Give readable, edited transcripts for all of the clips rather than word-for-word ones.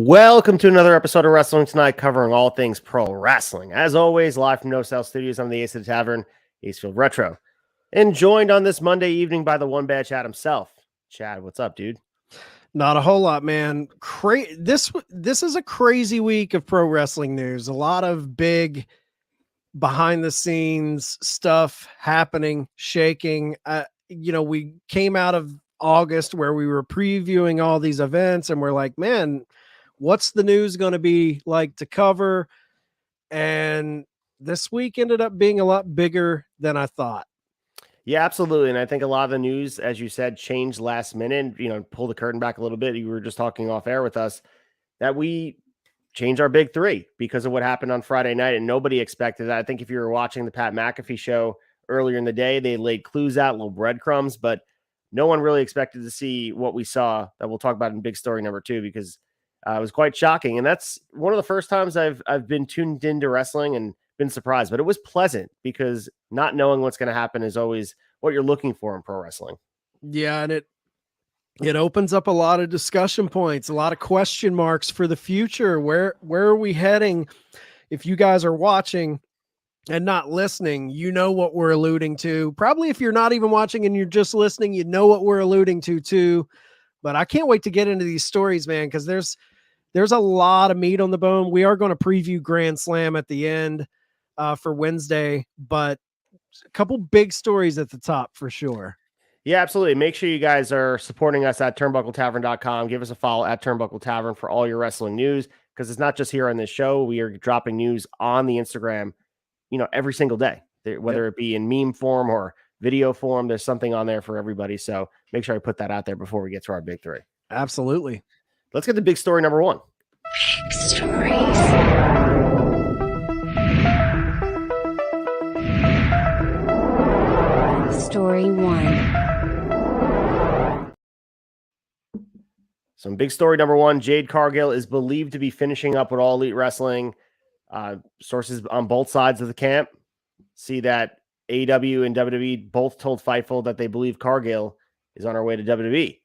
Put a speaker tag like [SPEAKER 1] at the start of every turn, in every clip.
[SPEAKER 1] Welcome to another episode of Wrestling Tonight, covering all things pro wrestling. As always, live from No South Studios, I'm the ace of the Tavern, Acefield Retro, and joined on this Monday evening by the one bad Chad himself. Chad, what's up, dude?
[SPEAKER 2] Not a whole lot, man. This is a crazy week of pro wrestling news. A lot of big behind the scenes stuff happening, shaking. We came out of August where we were previewing all these events, and we're like, man, what's the news going to be like to cover? And this week ended up being a lot bigger than I thought.
[SPEAKER 1] Yeah, absolutely. And I think a lot of the news, as you said, changed last minute. Pull the curtain back a little bit. You were just talking off air with us that we changed our big three because of what happened on Friday night, and nobody expected that. I think if you were watching the Pat McAfee show earlier in the day, they laid clues out, little breadcrumbs, but no one really expected to see what we saw that we'll talk about in big story number 2, because it was quite shocking. And that's one of the first times I've been tuned into wrestling and been surprised, but it was pleasant because not knowing what's going to happen is always what you're looking for in pro wrestling.
[SPEAKER 2] Yeah, and it opens up a lot of discussion points, a lot of question marks for the future. Where are we heading? If you guys are watching and not listening, you know what we're alluding to. Probably if you're not even watching and you're just listening, you know what we're alluding to too. But I can't wait to get into these stories, man, because there's a lot of meat on the bone. We are going to preview Grand Slam at the end for Wednesday, but a couple big stories at the top for sure.
[SPEAKER 1] Yeah, absolutely. Make sure you guys are supporting us at turnbuckletavern.com. Give us a follow at Turnbuckle Tavern for all your wrestling news, because it's not just here on this show. We are dropping news on the Instagram, every single day, whether it be in meme form or video form. There's something on there for everybody. So make sure I put that out there before we get to our big three.
[SPEAKER 2] Absolutely.
[SPEAKER 1] Let's get to big story number 1.
[SPEAKER 3] Big stories. Story 1.
[SPEAKER 1] So in big story number 1, Jade Cargill is believed to be finishing up with All Elite Wrestling. Sources on both sides of the camp see that AEW and WWE both told Fightful that they believe Cargill is on her way to WWE.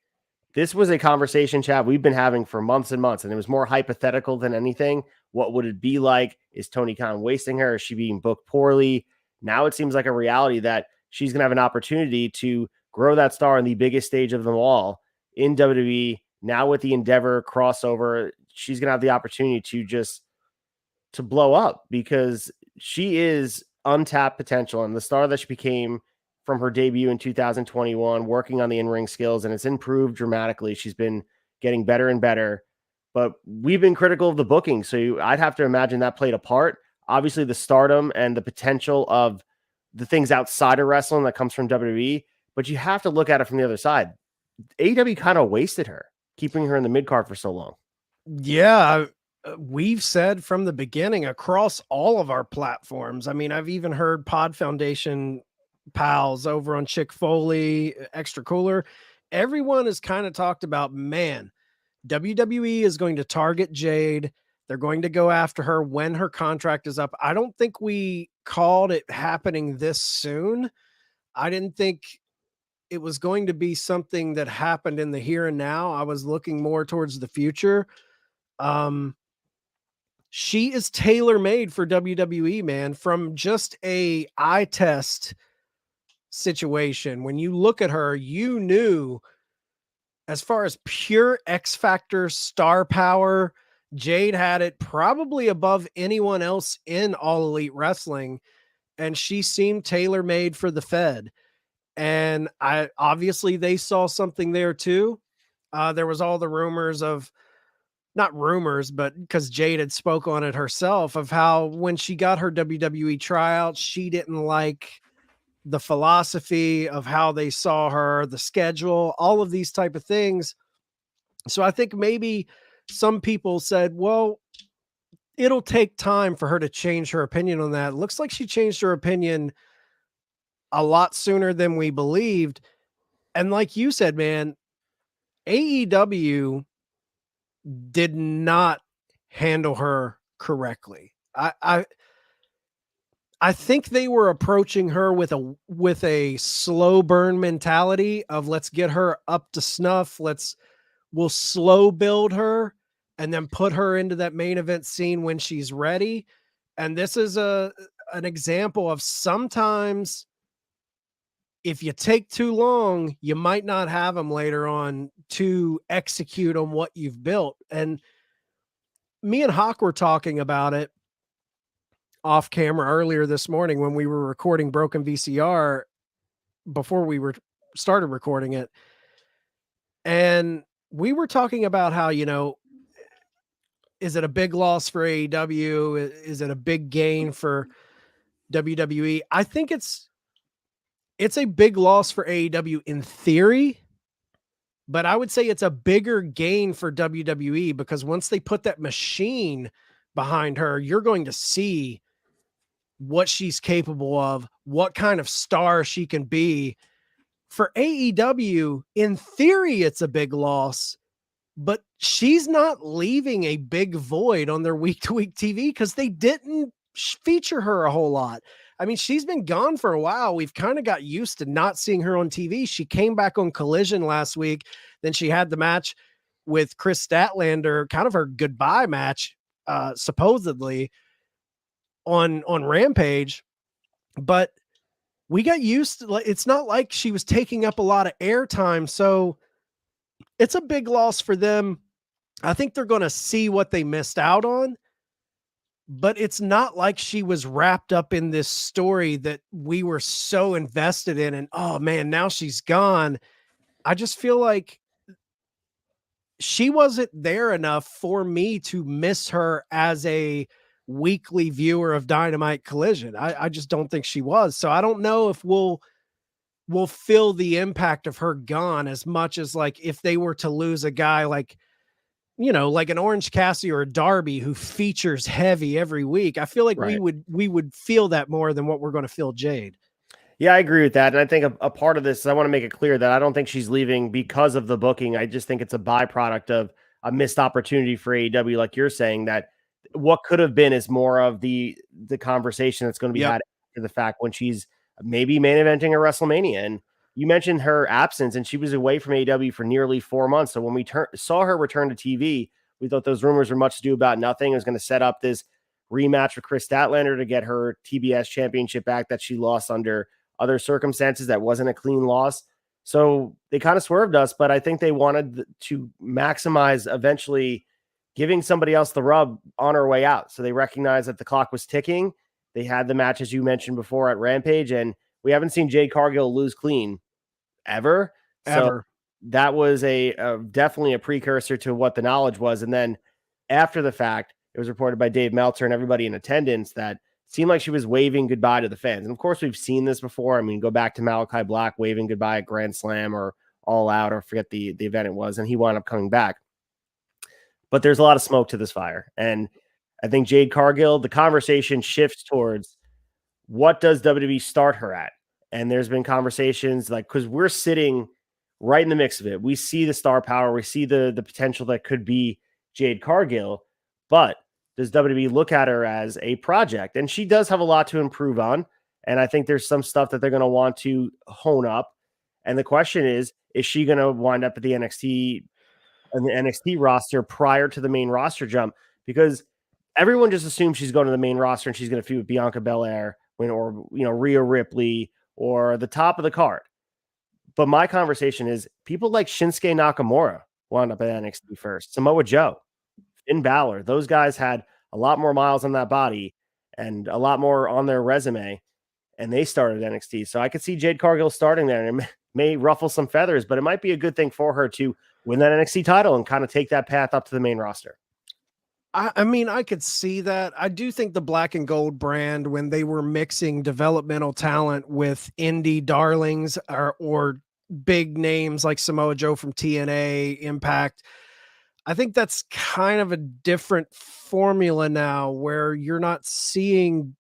[SPEAKER 1] This was a conversation, Chad, we've been having for months and months, and it was more hypothetical than anything. What would it be like? Is Tony Khan wasting her? Is she being booked poorly? Now it seems like a reality that she's going to have an opportunity to grow that star on the biggest stage of them all in WWE. Now with the Endeavor crossover, she's going to have the opportunity to blow up, because she is untapped potential, and the star that she became from her debut in 2021, working on the in-ring skills, and it's improved dramatically. She's been getting better and better, but we've been critical of the booking. So I'd have to imagine that played a part. Obviously the stardom and the potential of the things outside of wrestling that comes from WWE, but you have to look at it from the other side. AEW kind of wasted her, keeping her in the mid-card for so long.
[SPEAKER 2] Yeah, we've said from the beginning across all of our platforms. I mean, I've even heard Pod Foundation pals over on Chick Foley, Extra Cooler. Everyone has kind of talked about, man, WWE is going to target Jade. They're going to go after her when her contract is up. I don't think we called it happening this soon. I didn't think it was going to be something that happened in the here and now. I was looking more towards the future. She is tailor-made for WWE, man, from just a eye test situation. When you look at her, you knew, as far as pure X Factor star power, Jade had it probably above anyone else in All Elite Wrestling, and she seemed tailor-made for the Fed. And obviously they saw something there too. There was all the rumors of, not rumors, but because Jade had spoke on it herself, of how when she got her WWE tryout, she didn't like the philosophy of how they saw her, the schedule, all of these type of things. So I think maybe some people said, well, it'll take time for her to change her opinion on that. It looks like she changed her opinion a lot sooner than we believed. And like you said, man, AEW did not handle her correctly. I think they were approaching her with a slow burn mentality of, let's get her up to snuff. We'll slow build her and then put her into that main event scene when she's ready. And this is an example of sometimes if you take too long, you might not have them later on to execute on what you've built. And me and Hawk were talking about it off camera earlier this morning when we were recording Broken VCR before we started recording it. And we were talking about how, is it a big loss for AEW? Is it a big gain for WWE? I think it's a big loss for AEW in theory, but I would say it's a bigger gain for WWE because once they put that machine behind her, you're going to see what she's capable of, what kind of star she can be. For AEW, in theory, it's a big loss, but she's not leaving a big void on their week-to-week TV because they didn't feature her a whole lot. I mean, she's been gone for a while. We've kind of got used to not seeing her on TV. She came back on Collision last week. Then she had the match with Chris Statlander, kind of her goodbye match, supposedly on Rampage. But we got used to, it's not like she was taking up a lot of airtime. So it's a big loss for them. I think they're going to see what they missed out on. But it's not like she was wrapped up in this story that we were so invested in. And, oh, man, now she's gone. I just feel like she wasn't there enough for me to miss her as a weekly viewer of Dynamite Collision. I just don't think she was. So I don't know if we'll feel the impact of her gone as much as like if they were to lose a guy like, like an Orange Cassidy or a Darby who features heavy every week. I feel like
[SPEAKER 1] Right.
[SPEAKER 2] we would feel that more than what we're going to feel Jade.
[SPEAKER 1] Yeah, I agree with that. And I think a part of this is I want to make it clear that I don't think she's leaving because of the booking. I just think it's a byproduct of a missed opportunity for AEW, like you're saying, that what could have been is more of the conversation that's going to be had after the fact when she's maybe main eventing a WrestleMania. And you mentioned her absence, and she was away from AEW for nearly 4 months. So when we saw her return to TV, we thought those rumors were much ado about nothing. It was going to set up this rematch with Chris Statlander to get her TBS championship back that she lost under other circumstances. That wasn't a clean loss. So they kind of swerved us, but I think they wanted to maximize eventually giving somebody else the rub on her way out. So they recognized that the clock was ticking. They had the match, as you mentioned before, at Rampage, and we haven't seen Jade Cargill lose clean ever. So that was definitely a precursor to what the knowledge was. And then after the fact, it was reported by Dave Meltzer and everybody in attendance that seemed like she was waving goodbye to the fans. And of course, we've seen this before. I mean, go back to Malachi Black waving goodbye at Grand Slam or All Out, or forget the event it was, and he wound up coming back. But there's a lot of smoke to this fire. And I think Jade Cargill, the conversation shifts towards what does WWE start her at? And there's been conversations like, because we're sitting right in the mix of it. We see the star power. We see the potential that could be Jade Cargill. But does WWE look at her as a project? And she does have a lot to improve on. And I think there's some stuff that they're going to want to hone up. And the question is she going to wind up at the NXT roster prior to the main roster jump? Because everyone just assumes she's going to the main roster and she's going to feud with Bianca Belair or Rhea Ripley or the top of the card. But my conversation is people like Shinsuke Nakamura wound up at NXT first. Samoa Joe, Finn Balor, those guys had a lot more miles on that body and a lot more on their resume, and they started NXT. So I could see Jade Cargill starting there, and it may ruffle some feathers, but it might be a good thing for her to win that NXT title and kind of take that path up to the main roster.
[SPEAKER 2] I mean, I could see that. I do think the Black and Gold brand, when they were mixing developmental talent with indie darlings or big names like Samoa Joe from TNA, Impact, I think that's kind of a different formula now where you're not seeing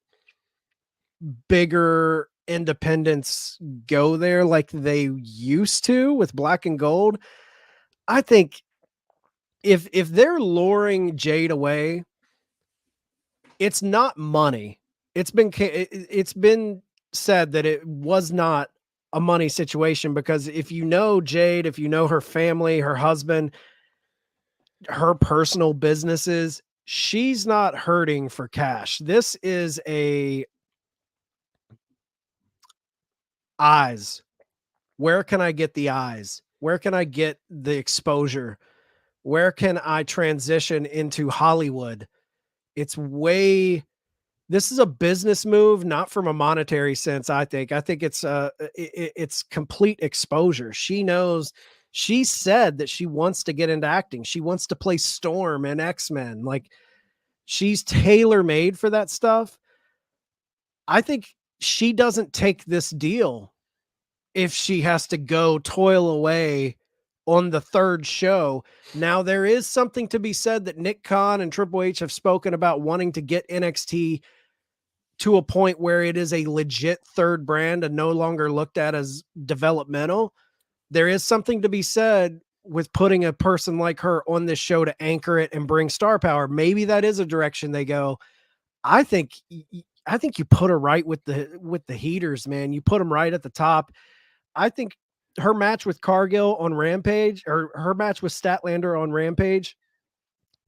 [SPEAKER 2] bigger independents go there like they used to with Black and Gold. I think if they're luring Jade away, it's not money. It's been said that it was not a money situation, because if you know Jade, if you know her family, her husband, her personal businesses, she's not hurting for cash. This is a eyes. Where can I get the eyes? Where can I get the exposure? Where can I transition into Hollywood? It's way This is a business move, not from a monetary sense. I think it's complete exposure. She knows. She said that she wants to get into acting. She wants to play Storm and X-Men. Like, she's tailor made for that stuff. I think she doesn't take this deal if she has to go toil away on the third show. Now, there is something to be said that Nick Khan and Triple H have spoken about wanting to get NXT to a point where it is a legit third brand and no longer looked at as developmental. There is something to be said with putting a person like her on this show to anchor it and bring star power. Maybe that is a direction they go. I think you put her right with the heaters, man. You put them right at the top. I think her match with Cargill on Rampage, or her match with Statlander on Rampage,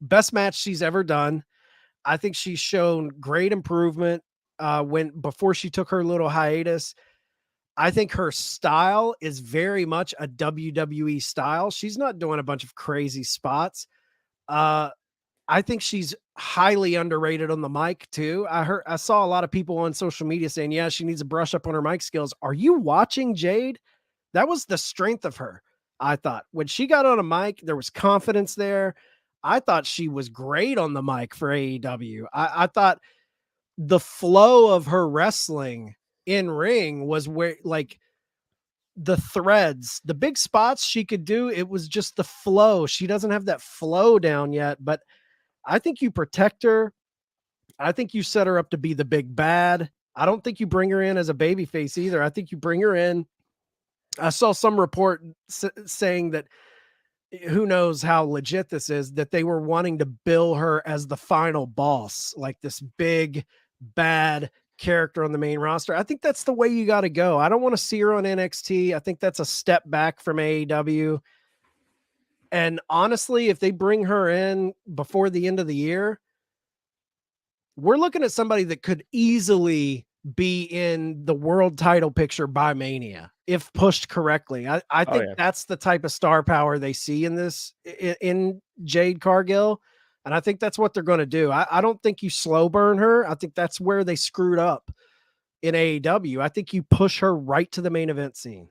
[SPEAKER 2] best match she's ever done. I think she's shown great improvement before she took her little hiatus. I think her style is very much a WWE style. She's not doing a bunch of crazy spots. I think she's highly underrated on the mic too. I saw a lot of people on social media saying, yeah, she needs to brush up on her mic skills. Are you watching Jade? That was the strength of her. I thought when she got on a mic, there was confidence there. I thought she was great on the mic for AEW. I thought the flow of her wrestling in ring was where, like, the threads, the big spots she could do, it was just the flow. She doesn't have that flow down yet, but I think you protect her. I think you set her up to be the big bad. I don't think you bring her in as a babyface either. I think you bring her in. I saw some report saying that, who knows how legit this is, that they were wanting to bill her as the final boss, like this big bad character on the main roster. I think that's the way you got to go. I don't want to see her on NXT. I think that's a step back from AEW. And honestly, if they bring her in before the end of the year, we're looking at somebody that could easily be in the world title picture by Mania if pushed correctly. I think that's the type of star power they see in Jade Cargill. And I think that's what they're going to do. I don't think you slow burn her. I think that's where they screwed up in AEW. I think you push her right to the main event scene.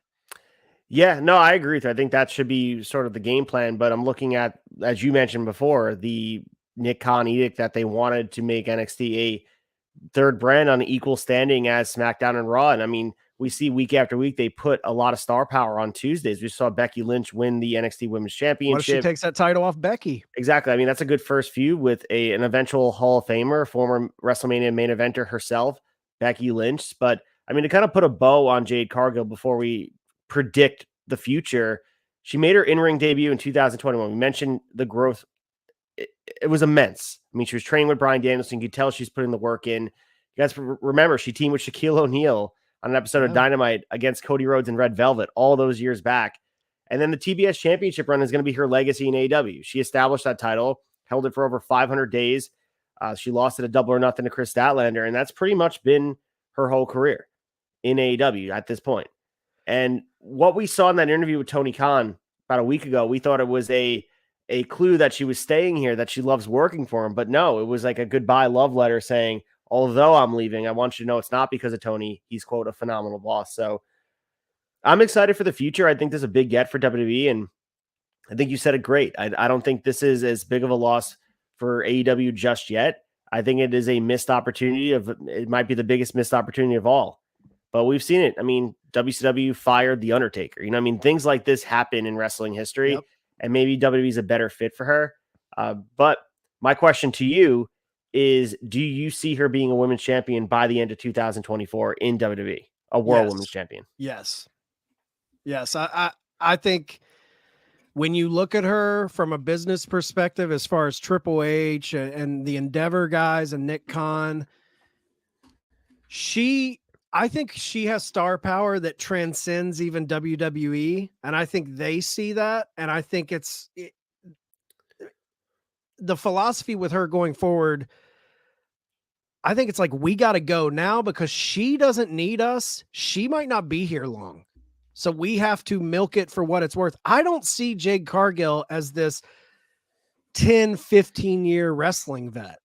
[SPEAKER 1] Yeah, no, I agree with you. I think that should be sort of the game plan. But I'm looking at, as you mentioned before, the Nick Khan edict that they wanted to make NXT a third brand on equal standing as SmackDown and Raw. And I mean, we see week after week, they put a lot of star power on Tuesdays. We saw Becky Lynch win the NXT Women's Championship.
[SPEAKER 2] What if she takes that title off Becky?
[SPEAKER 1] Exactly. I mean, that's a good first feud with an eventual Hall of Famer, former WrestleMania main eventer herself, Becky Lynch. But I mean, to kind of put a bow on Jade Cargill before we predict the future, she made her in-ring debut in 2021. We mentioned the growth. It was immense. I mean, she was training with Bryan Danielson. You could tell she's putting the work in. You guys remember she teamed with Shaquille O'Neal on an episode of Dynamite against Cody Rhodes and Red Velvet all those years back. And then the TBS Championship run is going to be her legacy in AEW. She established that title, held it for over 500 days. She lost it a Double or Nothing to Chris Statlander, and that's pretty much been her whole career in AEW at this point. And what we saw in that interview with Tony Khan about a week ago, we thought it was a clue that she was staying here, that she loves working for him. But no, it was like a goodbye love letter saying, although I'm leaving, I want you to know it's not because of Tony. He's, quote, a phenomenal boss. So I'm excited for the future. I think this is a big get for WWE, and I think you said it great. I don't think this is as big of a loss for AEW just yet. I think it is a missed opportunity. It might be the biggest missed opportunity of all. But we've seen it. I mean, WCW fired The Undertaker. You know, I mean, things like this happen in wrestling history, and maybe WWE is a better fit for her. But my question to you is, do you see her being a women's champion by the end of 2024 in WWE, a world women's champion?
[SPEAKER 2] Yes. I think when you look at her from a business perspective, as far as Triple H and the Endeavor guys and Nick Khan, I think she has star power that transcends even WWE. And I think they see that. And I think the philosophy with her going forward, I think it's like, we got to go now because she doesn't need us. She might not be here long. So we have to milk it for what it's worth. I don't see Jade Cargill as this 10, 15-year wrestling vet.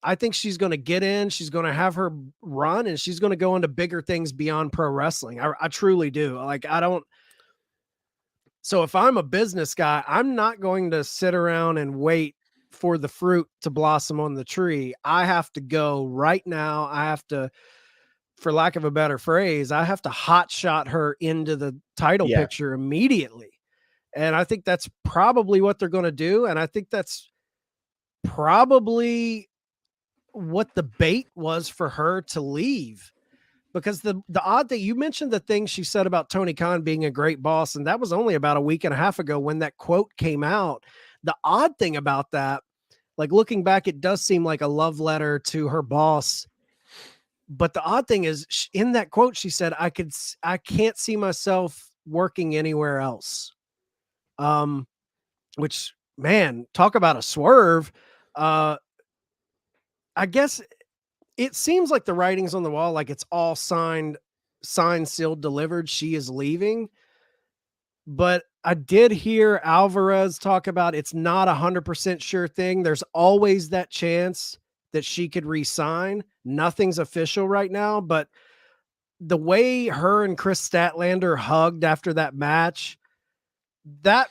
[SPEAKER 2] I think she's going to get in, she's going to have her run, and she's going to go into bigger things beyond pro wrestling. I truly do. Like, so if I'm a business guy, I'm not going to sit around and wait for the fruit to blossom on the tree. I have to go right now. I have to, for lack of a better phrase, I have to hot shot her into the title picture immediately. And I think that's probably what they're going to do. And I think that's probably what the bait was for her to leave. Because the odd thing, you mentioned the thing she said about Tony Khan being a great boss, and that was only about a week and a half ago when that quote came out. The odd thing about that, like looking back, it does seem like a love letter to her boss. But the odd thing is, in that quote, she said, I can't see myself working anywhere else. Which, man, talk about a swerve. I guess it seems like the writing's on the wall, like it's all signed, sealed, delivered. She is leaving. But I did hear Alvarez talk about it's not 100% sure thing. There's always that chance that she could resign. Nothing's official right now, but the way her and Chris Statlander hugged after that match, that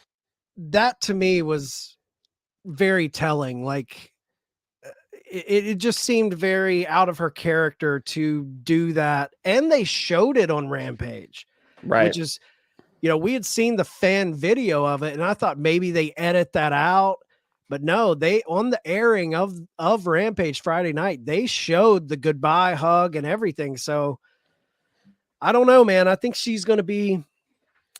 [SPEAKER 2] to me was very telling. Like, it just seemed very out of her character to do that. And they showed it on Rampage,
[SPEAKER 1] right?
[SPEAKER 2] Which is, we had seen the fan video of it, and I thought maybe they edit that out, but no, they, on the airing of Rampage Friday night, they showed the goodbye hug and everything. So I don't know, man. I think she's going to be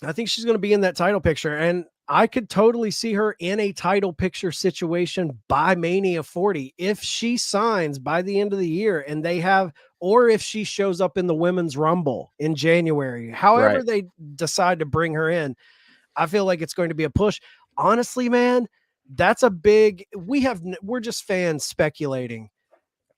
[SPEAKER 2] in that title picture, and I could totally see her in a title picture situation by Mania 40 if she signs by the end of the year, and or if she shows up in the Women's Rumble in January. However they decide to bring her in, I feel like it's going to be a push. Honestly, man, that's a big, we're just fans speculating,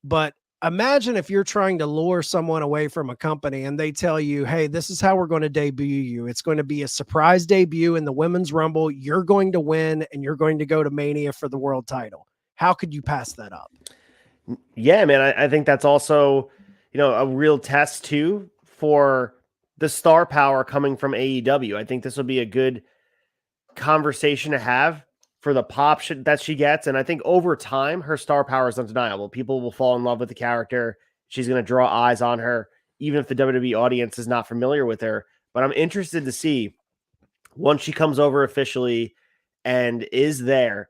[SPEAKER 2] but imagine if you're trying to lure someone away from a company and they tell you, hey, this is how we're going to debut you. It's going to be a surprise debut in the Women's Rumble. You're going to win, and you're going to go to Mania for the world title. How could you pass that up?
[SPEAKER 1] Yeah, man. I think that's also, a real test too for the star power coming from AEW. I think this will be a good conversation to have for the pop that she gets. And I think over time, her star power is undeniable. People will fall in love with the character. She's going to draw eyes on her, even if the WWE audience is not familiar with her. But I'm interested to see, once she comes over officially and is the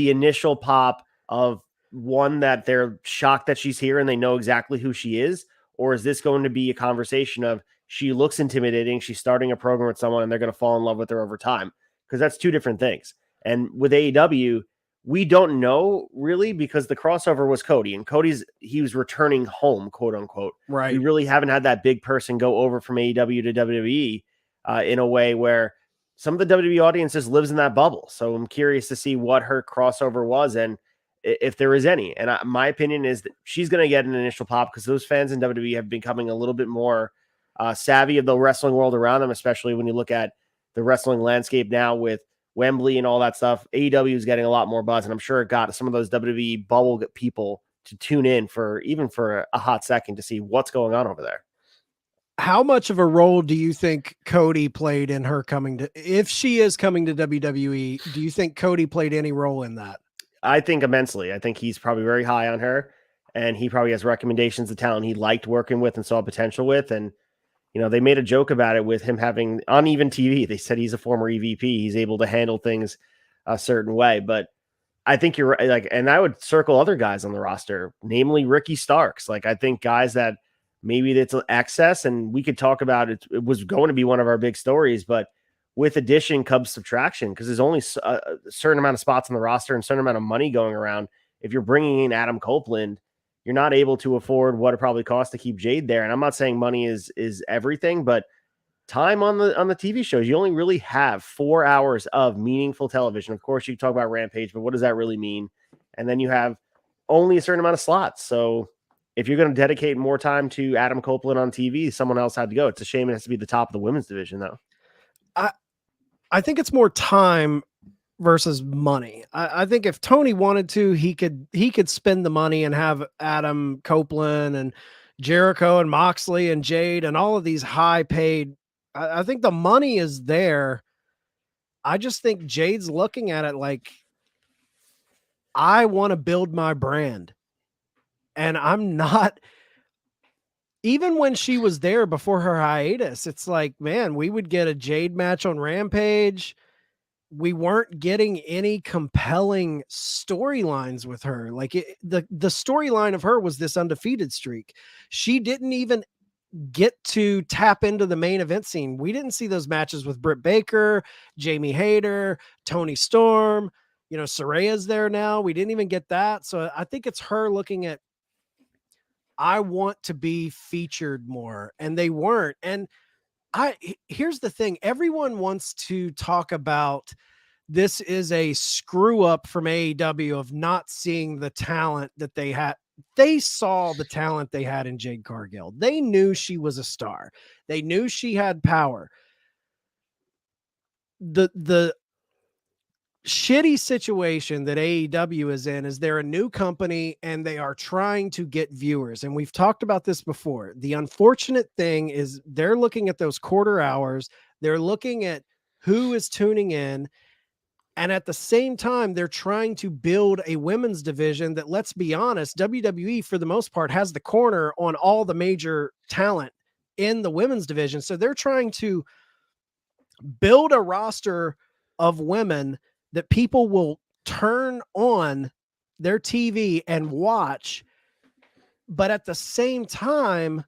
[SPEAKER 1] initial pop of one that they're shocked that she's here and they know exactly who she is? Or is this going to be a conversation of she looks intimidating, she's starting a program with someone, and they're going to fall in love with her over time? Because that's two different things. And with AEW, we don't know really, because the crossover was Cody, and he was returning home, quote unquote.
[SPEAKER 2] Right.
[SPEAKER 1] We really haven't had that big person go over from AEW to WWE in a way where some of the WWE audience just lives in that bubble. So I'm curious to see what her crossover was and if there is any. And my opinion is that she's going to get an initial pop because those fans in WWE have been becoming a little bit more savvy of the wrestling world around them, especially when you look at the wrestling landscape now with Wembley and all that stuff. AEW is getting a lot more buzz, and I'm sure it got some of those WWE bubble people to tune in for a hot second to see what's going on over there.
[SPEAKER 2] How much of a role do you think Cody played in her if she is coming to WWE, do you think Cody played any role in that?
[SPEAKER 1] I think immensely. I think he's probably very high on her, and he probably has recommendations of talent he liked working with and saw potential with. And they made a joke about it with him having uneven TV. They said he's a former EVP. He's able to handle things a certain way. But I think you're right. And I would circle other guys on the roster, namely Ricky Starks. I think guys that maybe that's excess, and we could talk about it. It was going to be one of our big stories, but with addition comes subtraction, because there's only a certain amount of spots on the roster and a certain amount of money going around. If you're bringing in Adam Copeland, you're not able to afford what it probably costs to keep Jade there. And I'm not saying money is everything, but time on the TV shows, you only really have 4 hours of meaningful television. Of course, you can talk about Rampage, but what does that really mean? and then you have only a certain amount of slots. So if you're going to dedicate more time to Adam Copeland on TV, someone else had to go. It's a shame it has to be the top of the women's division, though.
[SPEAKER 2] I think it's more time versus money. I think if Tony wanted to, he could spend the money and have Adam Copeland and Jericho and Moxley and Jade and all of these high paid. I think the money is there. I just think Jade's looking at it like, I want to build my brand. And I'm not, even when she was there before her hiatus, it's like, man, we would get a Jade match on Rampage. We weren't getting any compelling storylines with her. Like the storyline of her was this undefeated streak. She didn't even get to tap into the main event scene. We didn't see those matches with Britt Baker, Jamie Hayter, Tony Storm. Soraya's there now. We didn't even get that. So I think it's her looking at, I want to be featured more, and they weren't. And here's the thing. Everyone wants to talk about this is a screw up from AEW of not seeing the talent that they had. They saw the talent they had in Jade Cargill. They knew she was a star. They knew she had power. The shitty situation that AEW is in is they're a new company and they are trying to get viewers. And we've talked about this before. The unfortunate thing is they're looking at those quarter hours. They're looking at who is tuning in. And at the same time, they're trying to build a women's division that, let's be honest, WWE for the most part has the corner on all the major talent in the women's division. So they're trying to build a roster of women that people will turn on their TV and watch. But at the same time,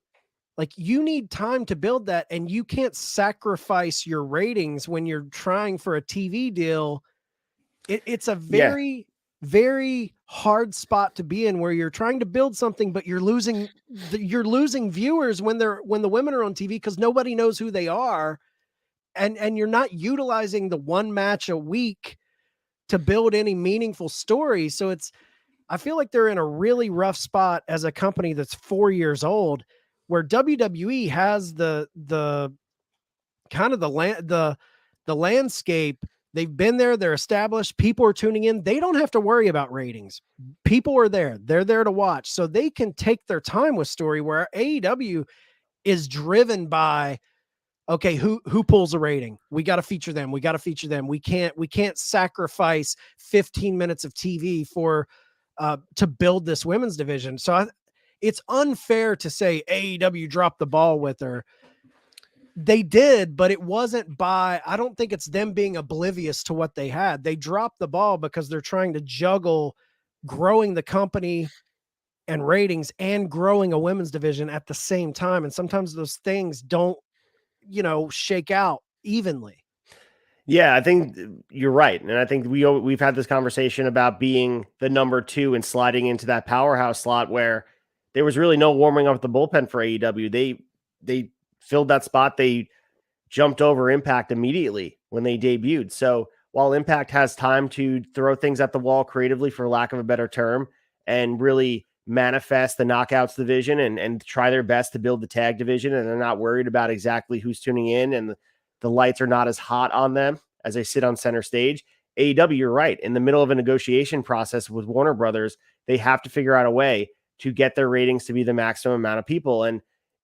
[SPEAKER 2] like, you need time to build that, and you can't sacrifice your ratings when you're trying for a TV deal. It's a very, very hard spot to be in, where you're trying to build something, but you're losing viewers when the women are on TV because nobody knows who they are. And you're not utilizing the one match a week to build any meaningful story. So I feel like they're in a really rough spot as a company that's 4 years old, where WWE has the kind of the landscape. They've been there. They're established. People are tuning in. They don't have to worry about ratings. People are there. They're there to watch. So they can take their time with story, where AEW is driven by, okay, who pulls a rating? We got to feature them. We got to feature them. We can't sacrifice 15 minutes of TV to build this women's division. So it's unfair to say AEW dropped the ball with her. They did, but it wasn't I don't think it's them being oblivious to what they had. They dropped the ball because they're trying to juggle growing the company and ratings and growing a women's division at the same time. And sometimes those things don't, shake out evenly.
[SPEAKER 1] Yeah, I think you're right. And I think we've had this conversation about being the number 2 and sliding into that powerhouse slot where there was really no warming up the bullpen for AEW. They filled that spot. They jumped over Impact immediately when they debuted. So while Impact has time to throw things at the wall creatively, for lack of a better term, and really manifest the knockouts division and try their best to build the tag division, and they're not worried about exactly who's tuning in, and the lights are not as hot on them as they sit on center stage. AEW, you're right. In the middle of a negotiation process with Warner Brothers, they have to figure out a way to get their ratings to be the maximum amount of people. And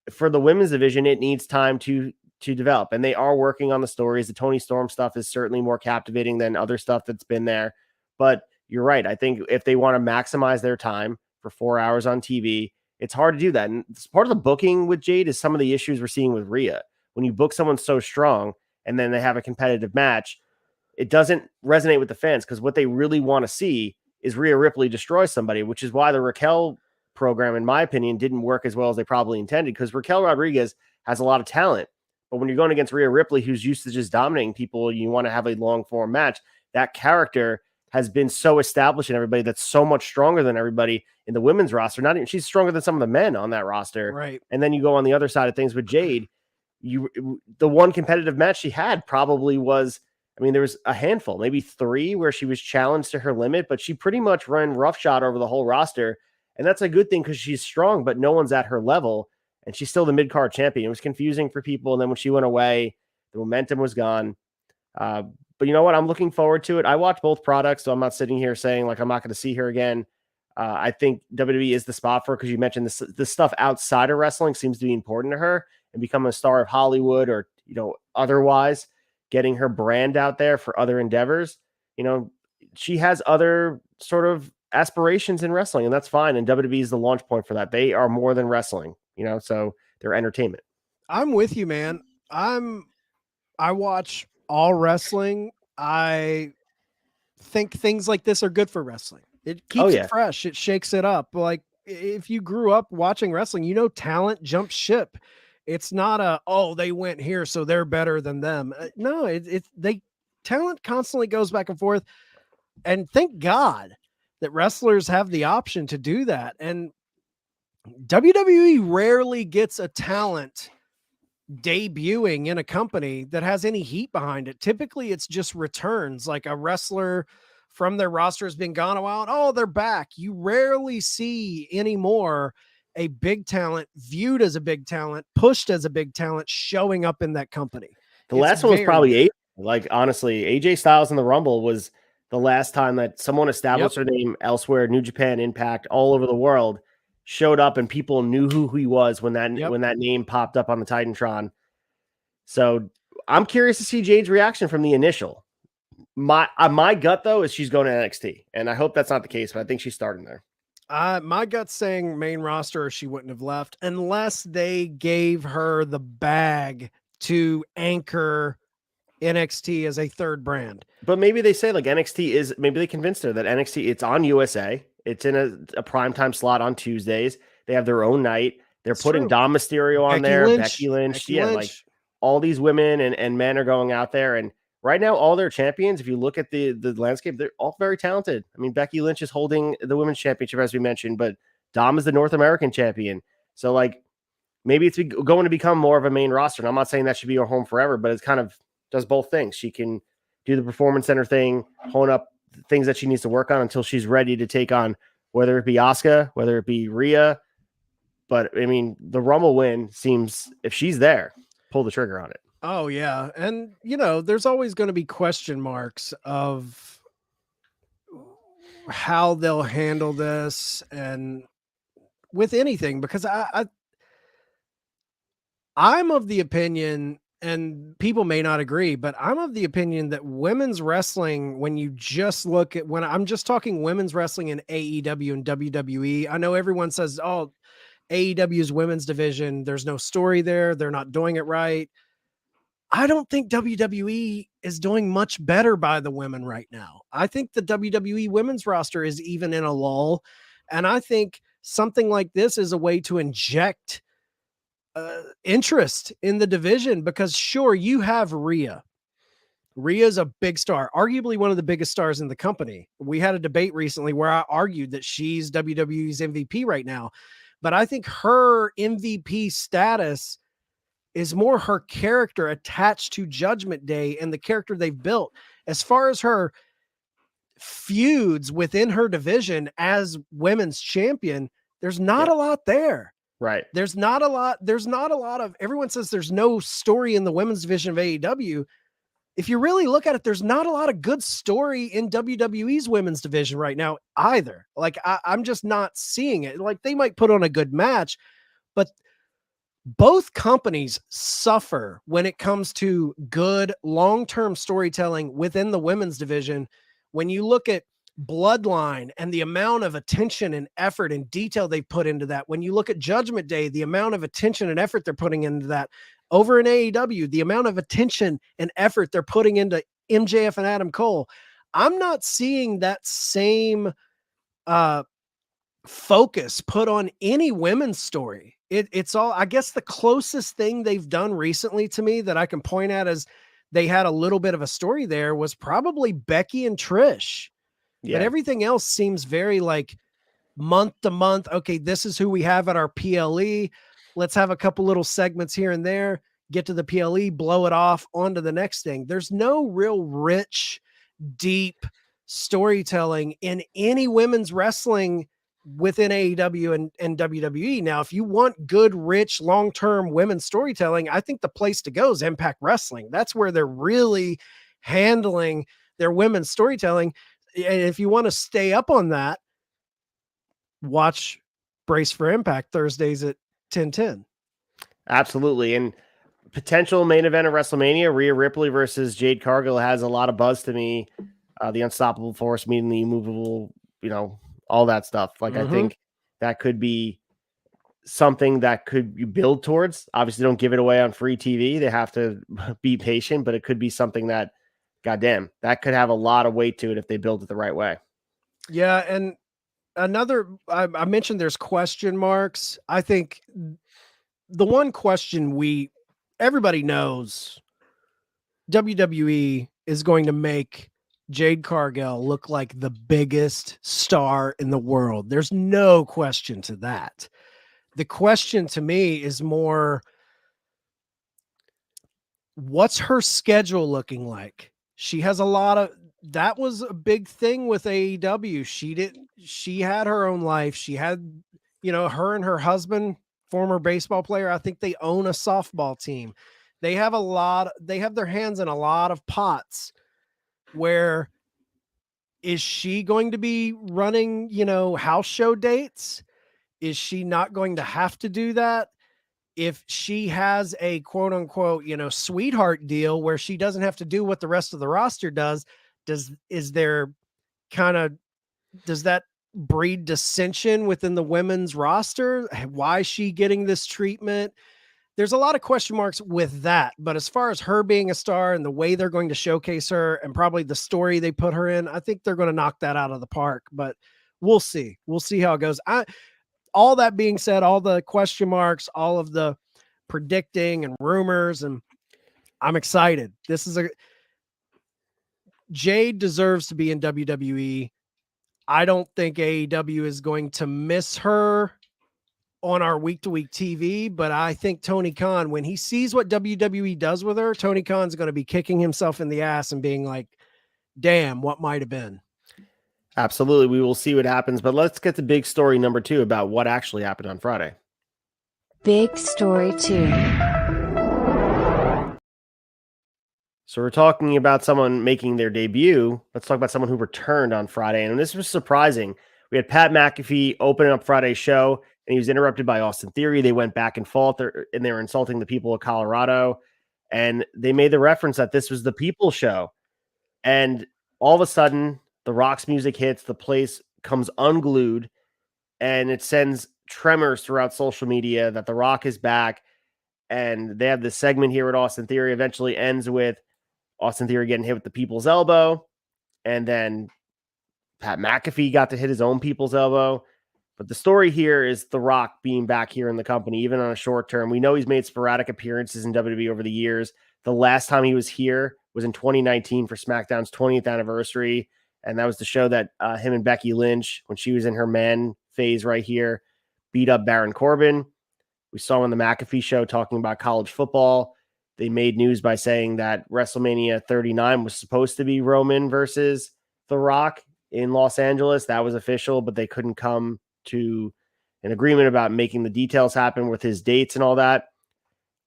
[SPEAKER 1] for the women's division, it needs time to develop, and they are working on the stories. The Tony Storm stuff is certainly more captivating than other stuff that's been there. But you're right. I think if they want to maximize their time for 4 hours on TV, it's hard to do that. And part of the booking with Jade is some of the issues we're seeing with Rhea. When you book someone so strong and then they have a competitive match, it doesn't resonate with the fans, because what they really want to see is Rhea Ripley destroy somebody, which is why the Raquel program, in my opinion, didn't work as well as they probably intended, because Raquel Rodriguez has a lot of talent. But when you're going against Rhea Ripley, who's used to just dominating people, you want to have a long form match. That character has been so established in everybody, that's so much stronger than everybody in the women's roster. Not even, she's stronger than some of the men on that roster.
[SPEAKER 2] Right.
[SPEAKER 1] And then you go on the other side of things with Jade. The one competitive match she had probably was I mean, there was a handful, maybe 3 where she was challenged to her limit, but she pretty much ran roughshod over the whole roster. And that's a good thing because she's strong, but no one's at her level. And she's still the mid-card champion. It was confusing for people. And then when she went away, the momentum was gone. But you know what? I'm looking forward to it. I watch both products, so I'm not sitting here saying like I'm not going to see her again. I think WWE is the spot for her because you mentioned this stuff outside of wrestling seems to be important to her and become a star of Hollywood or, you know, otherwise getting her brand out there for other endeavors. You know, she has other sort of aspirations in wrestling, and that's fine. And WWE is the launch point for that. They are more than wrestling, you know, so they're entertainment.
[SPEAKER 2] I'm with you, man. I watch all wrestling. I think things like this are good for wrestling. It keeps it fresh. It shakes it up. Like if you grew up watching wrestling, you know, talent jumps ship. It's not they went here, so they're better than them. No, talent constantly goes back and forth. And thank God that wrestlers have the option to do that. And WWE rarely gets a talent debuting in a company that has any heat behind it. Typically it's just returns, like a wrestler from their roster has been gone a while. Oh, they're back. You rarely see anymore a big talent viewed as a big talent, pushed as a big talent, showing up in that company.
[SPEAKER 1] The last one was probably AJ. Like, honestly, AJ Styles in the Rumble was the last time that someone established their name elsewhere, New Japan, Impact, all over the world, showed up and people knew who he was when that name popped up on the Titantron. So I'm curious to see Jade's reaction from the initial. My gut, though, is she's going to NXT, and I hope that's not the case, but I think she's starting there.
[SPEAKER 2] My gut's saying main roster, or she wouldn't have left unless they gave her the bag to anchor NXT as a third brand.
[SPEAKER 1] But maybe they say like NXT is, maybe they convinced her that NXT, it's on USA. It's in a primetime slot on Tuesdays. They have their own night. They're putting Dom Mysterio on there, Becky Lynch. Like all these women and men are going out there. And right now, all their champions, if you look at the landscape, they're all very talented. I mean, Becky Lynch is holding the women's championship, as we mentioned, but Dom is the North American champion. So like maybe it's going to become more of a main roster. And I'm not saying that should be her home forever, but it's kind of does both things. She can do the Performance Center thing, hone up things that she needs to work on until she's ready to take on, whether it be Asuka, whether it be Rhea. But I mean, the Rumble win seems, if she's there, pull the trigger on it.
[SPEAKER 2] Oh yeah. And you know, there's always going to be question marks of how they'll handle this and with anything, because I'm of the opinion, and people may not agree, but I'm of the opinion that women's wrestling, when you just look at, when I'm just talking women's wrestling in AEW and WWE, I know everyone says, oh, AEW's women's division, there's no story there. They're not doing it right. I don't think WWE is doing much better by the women right now. I think the WWE women's roster is even in a lull. And I think something like this is a way to inject interest in the division, because sure, you have Rhea. Rhea's a big star, arguably one of the biggest stars in the company. We had a debate recently where I argued that she's WWE's MVP right now, but I think her MVP status is more her character attached to Judgment Day and the character they've built. As far as her feuds within her division as women's champion, there's not a lot there.
[SPEAKER 1] Right.
[SPEAKER 2] There's not a lot of, everyone says there's no story in the women's division of AEW. If you really look at it, there's not a lot of good story in WWE's women's division right now either. Like I'm just not seeing it. Like they might put on a good match, but both companies suffer when it comes to good long-term storytelling within the women's division. When you look at Bloodline and the amount of attention and effort and detail they've put into that, when you look at Judgment Day, the amount of attention and effort they're putting into that, over in AEW, the amount of attention and effort they're putting into MJF and Adam Cole, I'm not seeing that same focus put on any women's story. It's all, I guess the closest thing they've done recently to me that I can point at as they had a little bit of a story there was probably Becky and Trish. Yeah. But everything else seems very like month to month. Okay, this is who we have at our PLE. Let's have a couple little segments here and there. get to the PLE, blow it off, on to the next thing. There's no real rich, deep storytelling in any women's wrestling within AEW and WWE. Now, if you want good, rich, long-term women's storytelling, I think the place to go is Impact Wrestling. That's where they're really handling their women's storytelling. And if you want to stay up on that, watch Brace for Impact Thursdays at 10:10.
[SPEAKER 1] Absolutely. And potential main event of WrestleMania, Rhea Ripley versus Jade Cargill, has a lot of buzz to me. The unstoppable force meeting the immovable, all that stuff. Like, I think that could be something that could you build towards. Obviously, don't give it away on free TV. They have to be patient, but it could be something that, goddamn, that could have a lot of weight to it if they build it the right way.
[SPEAKER 2] Yeah. And I mentioned there's question marks. I think the one question everybody knows, WWE is going to make Jade Cargill look like the biggest star in the world. There's no question to that. The question to me is more, what's her schedule looking like? She has that was a big thing with AEW. She had her own life. She had, her and her husband, former baseball player. I think they own a softball team. They have their hands in a lot of pots. Where is she going to be running, house show dates? Is she not going to have to do that? If she has a quote unquote, sweetheart deal where she doesn't have to do what the rest of the roster does, does that breed dissension within the women's roster? Why is she getting this treatment? There's a lot of question marks with that. But as far as her being a star and the way they're going to showcase her and probably the story they put her in, I think they're going to knock that out of the park. But we'll see. We'll see how it goes. All that being said, all the question marks, all of the predicting and rumors, and I'm excited. Jade deserves to be in WWE. I don't think AEW is going to miss her on our week-to-week TV, but I think Tony Khan, when he sees what WWE does with her, Tony Khan's going to be kicking himself in the ass and being like, damn, what might have been.
[SPEAKER 1] Absolutely. We will see what happens, but let's get to big story number 2 about what actually happened on Friday.
[SPEAKER 3] Big story 2.
[SPEAKER 1] So we're talking about someone making their debut. Let's talk about someone who returned on Friday. And this was surprising. We had Pat McAfee opening up Friday's show, and he was interrupted by Austin Theory. They went back and forth, and they were insulting the people of Colorado. And they made the reference that this was the People's Show. And all of a sudden, The Rock's music hits, the place comes unglued, and it sends tremors throughout social media that The Rock is back. And they have this segment here with Austin Theory. Eventually ends with Austin Theory getting hit with the people's elbow. And then Pat McAfee got to hit his own people's elbow. But the story here is The Rock being back here in the company, even on a short term. We know he's made sporadic appearances in WWE over the years. The last time he was here was in 2019 for SmackDown's 20th anniversary. And that was the show that him and Becky Lynch, when she was in her man phase right here, beat up Baron Corbin. We saw on the McAfee show talking about college football. They made news by saying that WrestleMania 39 was supposed to be Roman versus The Rock in Los Angeles. That was official, but they couldn't come to an agreement about making the details happen with his dates and all that.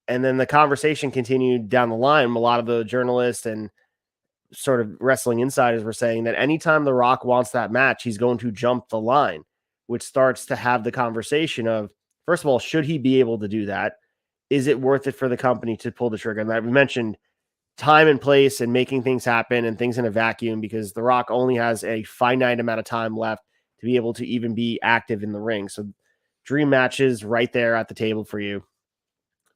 [SPEAKER 1] And then the conversation continued down the line. A lot of the journalists and sort of wrestling insiders were saying that anytime The Rock wants that match, he's going to jump the line, which starts to have the conversation of, first of all, should he be able to do that? Is it worth it for the company to pull the trigger? And that we mentioned time and place and making things happen and things in a vacuum, because The Rock only has a finite amount of time left to be able to even be active in the ring. So dream matches right there at the table for you.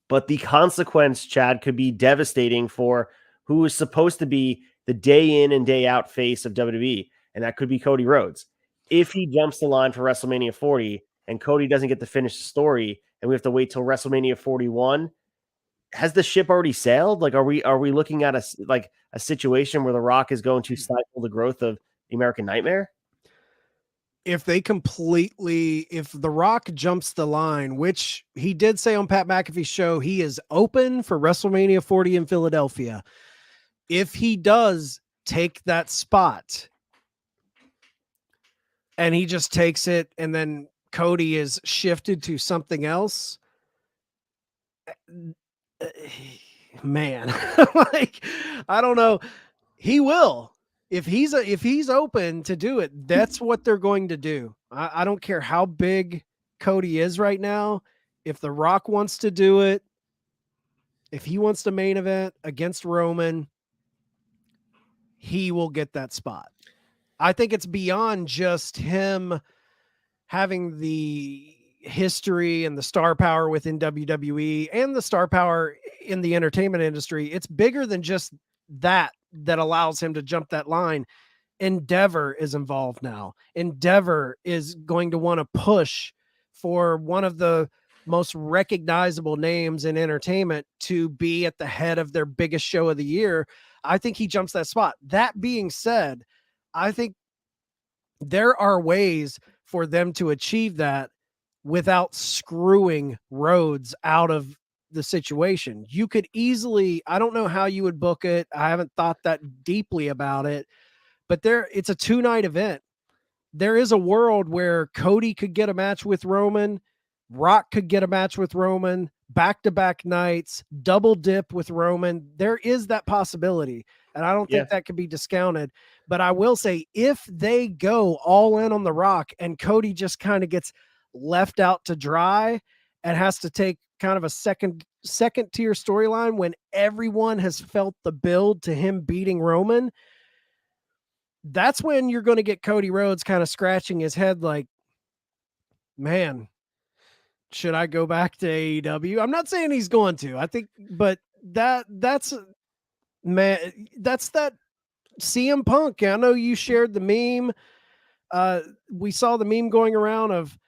[SPEAKER 1] But the consequence, Chad, could be devastating for who is supposed to be the day in and day out face of WWE. And that could be Cody Rhodes. If he jumps the line for WrestleMania 40 and Cody doesn't get to finish the story and we have to wait till WrestleMania 41, has the ship already sailed? Like, are we looking at a situation where The Rock is going to stifle the growth of the American Nightmare?
[SPEAKER 2] if The Rock jumps the line, which he did say on Pat McAfee's show, he is open for WrestleMania 40 in Philadelphia. If he does take that spot and he just takes it and then Cody is shifted to something else, man, like, I don't know. He will. If he's open to do it, that's what they're going to do. I don't care how big Cody is right now. If The Rock wants to do it, if he wants to main event against Roman, he will get that spot. I think it's beyond just him having the history and the star power within WWE and the star power in the entertainment industry. It's bigger than just that allows him to jump that line. Endeavor is involved now. Endeavor is going to want to push for one of the most recognizable names in entertainment to be at the head of their biggest show of the year. I think he jumps that spot. That being said, I think there are ways for them to achieve that without screwing Rhodes out of the situation. You could easily, I don't know how you would book it. I haven't thought that deeply about it, but it's a 2-night event. There is a world where Cody could get a match with Roman, Rock could get a match with Roman, back-to-back nights, double dip with Roman. There is that possibility, and I don't think that could be discounted. But I will say, if they go all in on The Rock and Cody just kind of gets left out to dry and has to take kind of a second tier storyline when everyone has felt the build to him beating Roman, that's when you're going to get Cody Rhodes kind of scratching his head like, man, should I go back to AEW? I'm not saying he's going to. I think, but that's that CM Punk. I know you shared the meme. We saw the meme going around of,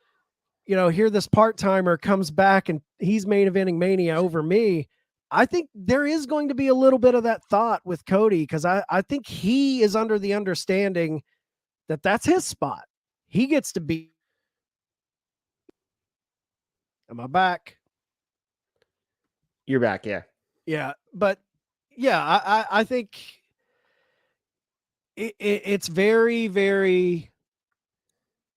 [SPEAKER 2] here this part-timer comes back and he's main eventing Mania over me. I think there is going to be a little bit of that thought with Cody, because I think he is under the understanding that that's his spot. He gets to be. Am I back?
[SPEAKER 1] You're back, yeah.
[SPEAKER 2] Yeah, but yeah, I think it's very, very.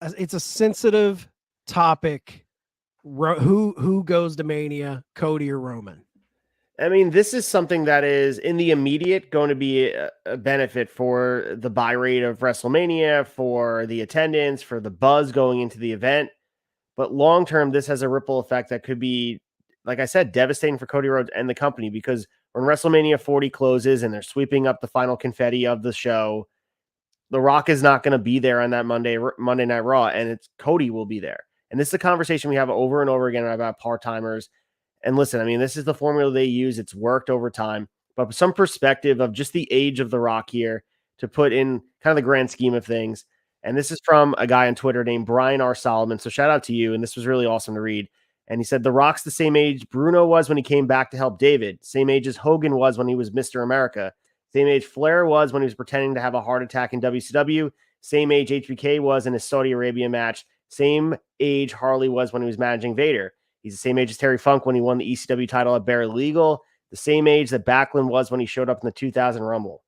[SPEAKER 2] It's a sensitive topic. Who goes to Mania, Cody or Roman?
[SPEAKER 1] I mean, this is something that is in the immediate going to be a benefit for the buy rate of WrestleMania, for the attendance, for the buzz going into the event. But long term, this has a ripple effect that could be, like I said, devastating for Cody Rhodes and the company, because when WrestleMania 40 closes and they're sweeping up the final confetti of the show, The Rock is not going to be there on that Monday Night Raw, and Cody will be there. And this is a conversation we have over and over again about part-timers. And listen, I mean, this is the formula they use. It's worked over time. But some perspective of just the age of The Rock here to put in kind of the grand scheme of things. And this is from a guy on Twitter named Brian R. Solomon. So shout out to you. And this was really awesome to read. And he said, The Rock's the same age Bruno was when he came back to help David. Same age as Hogan was when he was Mr. America. Same age Flair was when he was pretending to have a heart attack in WCW. Same age HBK was in his Saudi Arabia match. Same age Harley was when he was managing Vader. He's the same age as Terry Funk when he won the ECW title at Barely Legal. The same age that Backlund was when he showed up in the 2000 Rumble.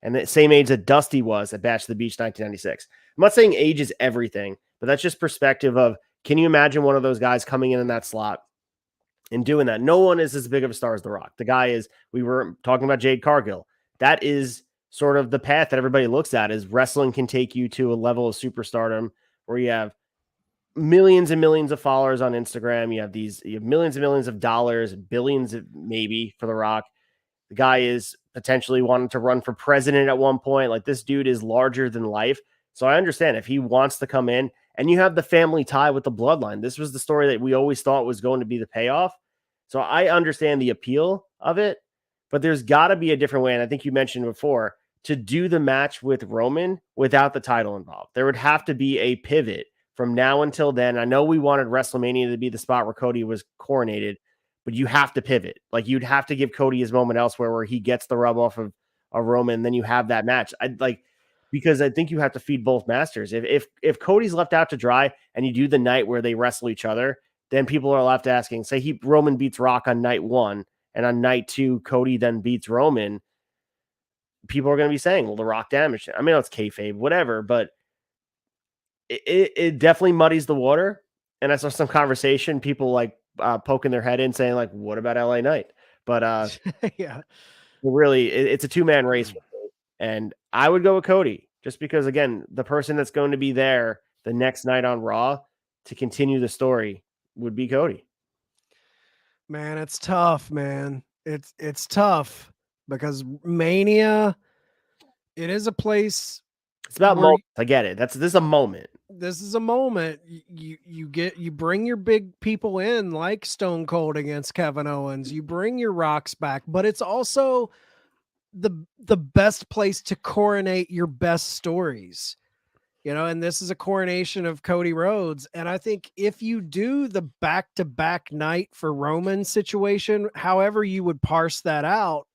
[SPEAKER 1] And the same age that Dusty was at Bash to the Beach 1996. I'm not saying age is everything, but that's just perspective of, can you imagine one of those guys coming in that slot and doing that? No one is as big of a star as The Rock. The guy is, we were talking about Jade Cargill. That is sort of the path that everybody looks at, is wrestling can take you to a level of superstardom where you have millions and millions of followers on Instagram. You have millions and millions of dollars, billions maybe for The Rock. The guy is potentially wanting to run for president at one point. Like, this dude is larger than life. So I understand if he wants to come in, and you have the family tie with the bloodline. This was the story that we always thought was going to be the payoff. So I understand the appeal of it, but there's got to be a different way. And I think you mentioned before, to do the match with Roman without the title involved. There would have to be a pivot from now until then. I know we wanted WrestleMania to be the spot where Cody was coronated, but you have to pivot. Like, you'd have to give Cody his moment elsewhere where he gets the rub off of a Roman, and then you have that match. because I think you have to feed both masters. If Cody's left out to dry and you do the night where they wrestle each other, then people are left asking, say Roman beats Rock on night 1 and on night 2, Cody then beats Roman. People are going to be saying, well, the Rock damaged it. I mean, it's kayfabe, whatever, but it definitely muddies the water. And I saw some conversation, people like poking their head in saying like, what about LA Knight? But
[SPEAKER 2] Yeah.
[SPEAKER 1] really, it's a 2-man race. And I would go with Cody just because, again, the person that's going to be there the next night on Raw to continue the story would be Cody.
[SPEAKER 2] Man, it's tough, man. It's tough because Mania, it is a place.
[SPEAKER 1] It's about moments. I get it. This is a moment.
[SPEAKER 2] This is a moment. You bring your big people in like Stone Cold against Kevin Owens. You bring your Rocks back, but it's also the best place to coronate your best stories. And this is a coronation of Cody Rhodes. And I think if you do the back-to-back night for Roman situation, however you would parse that out,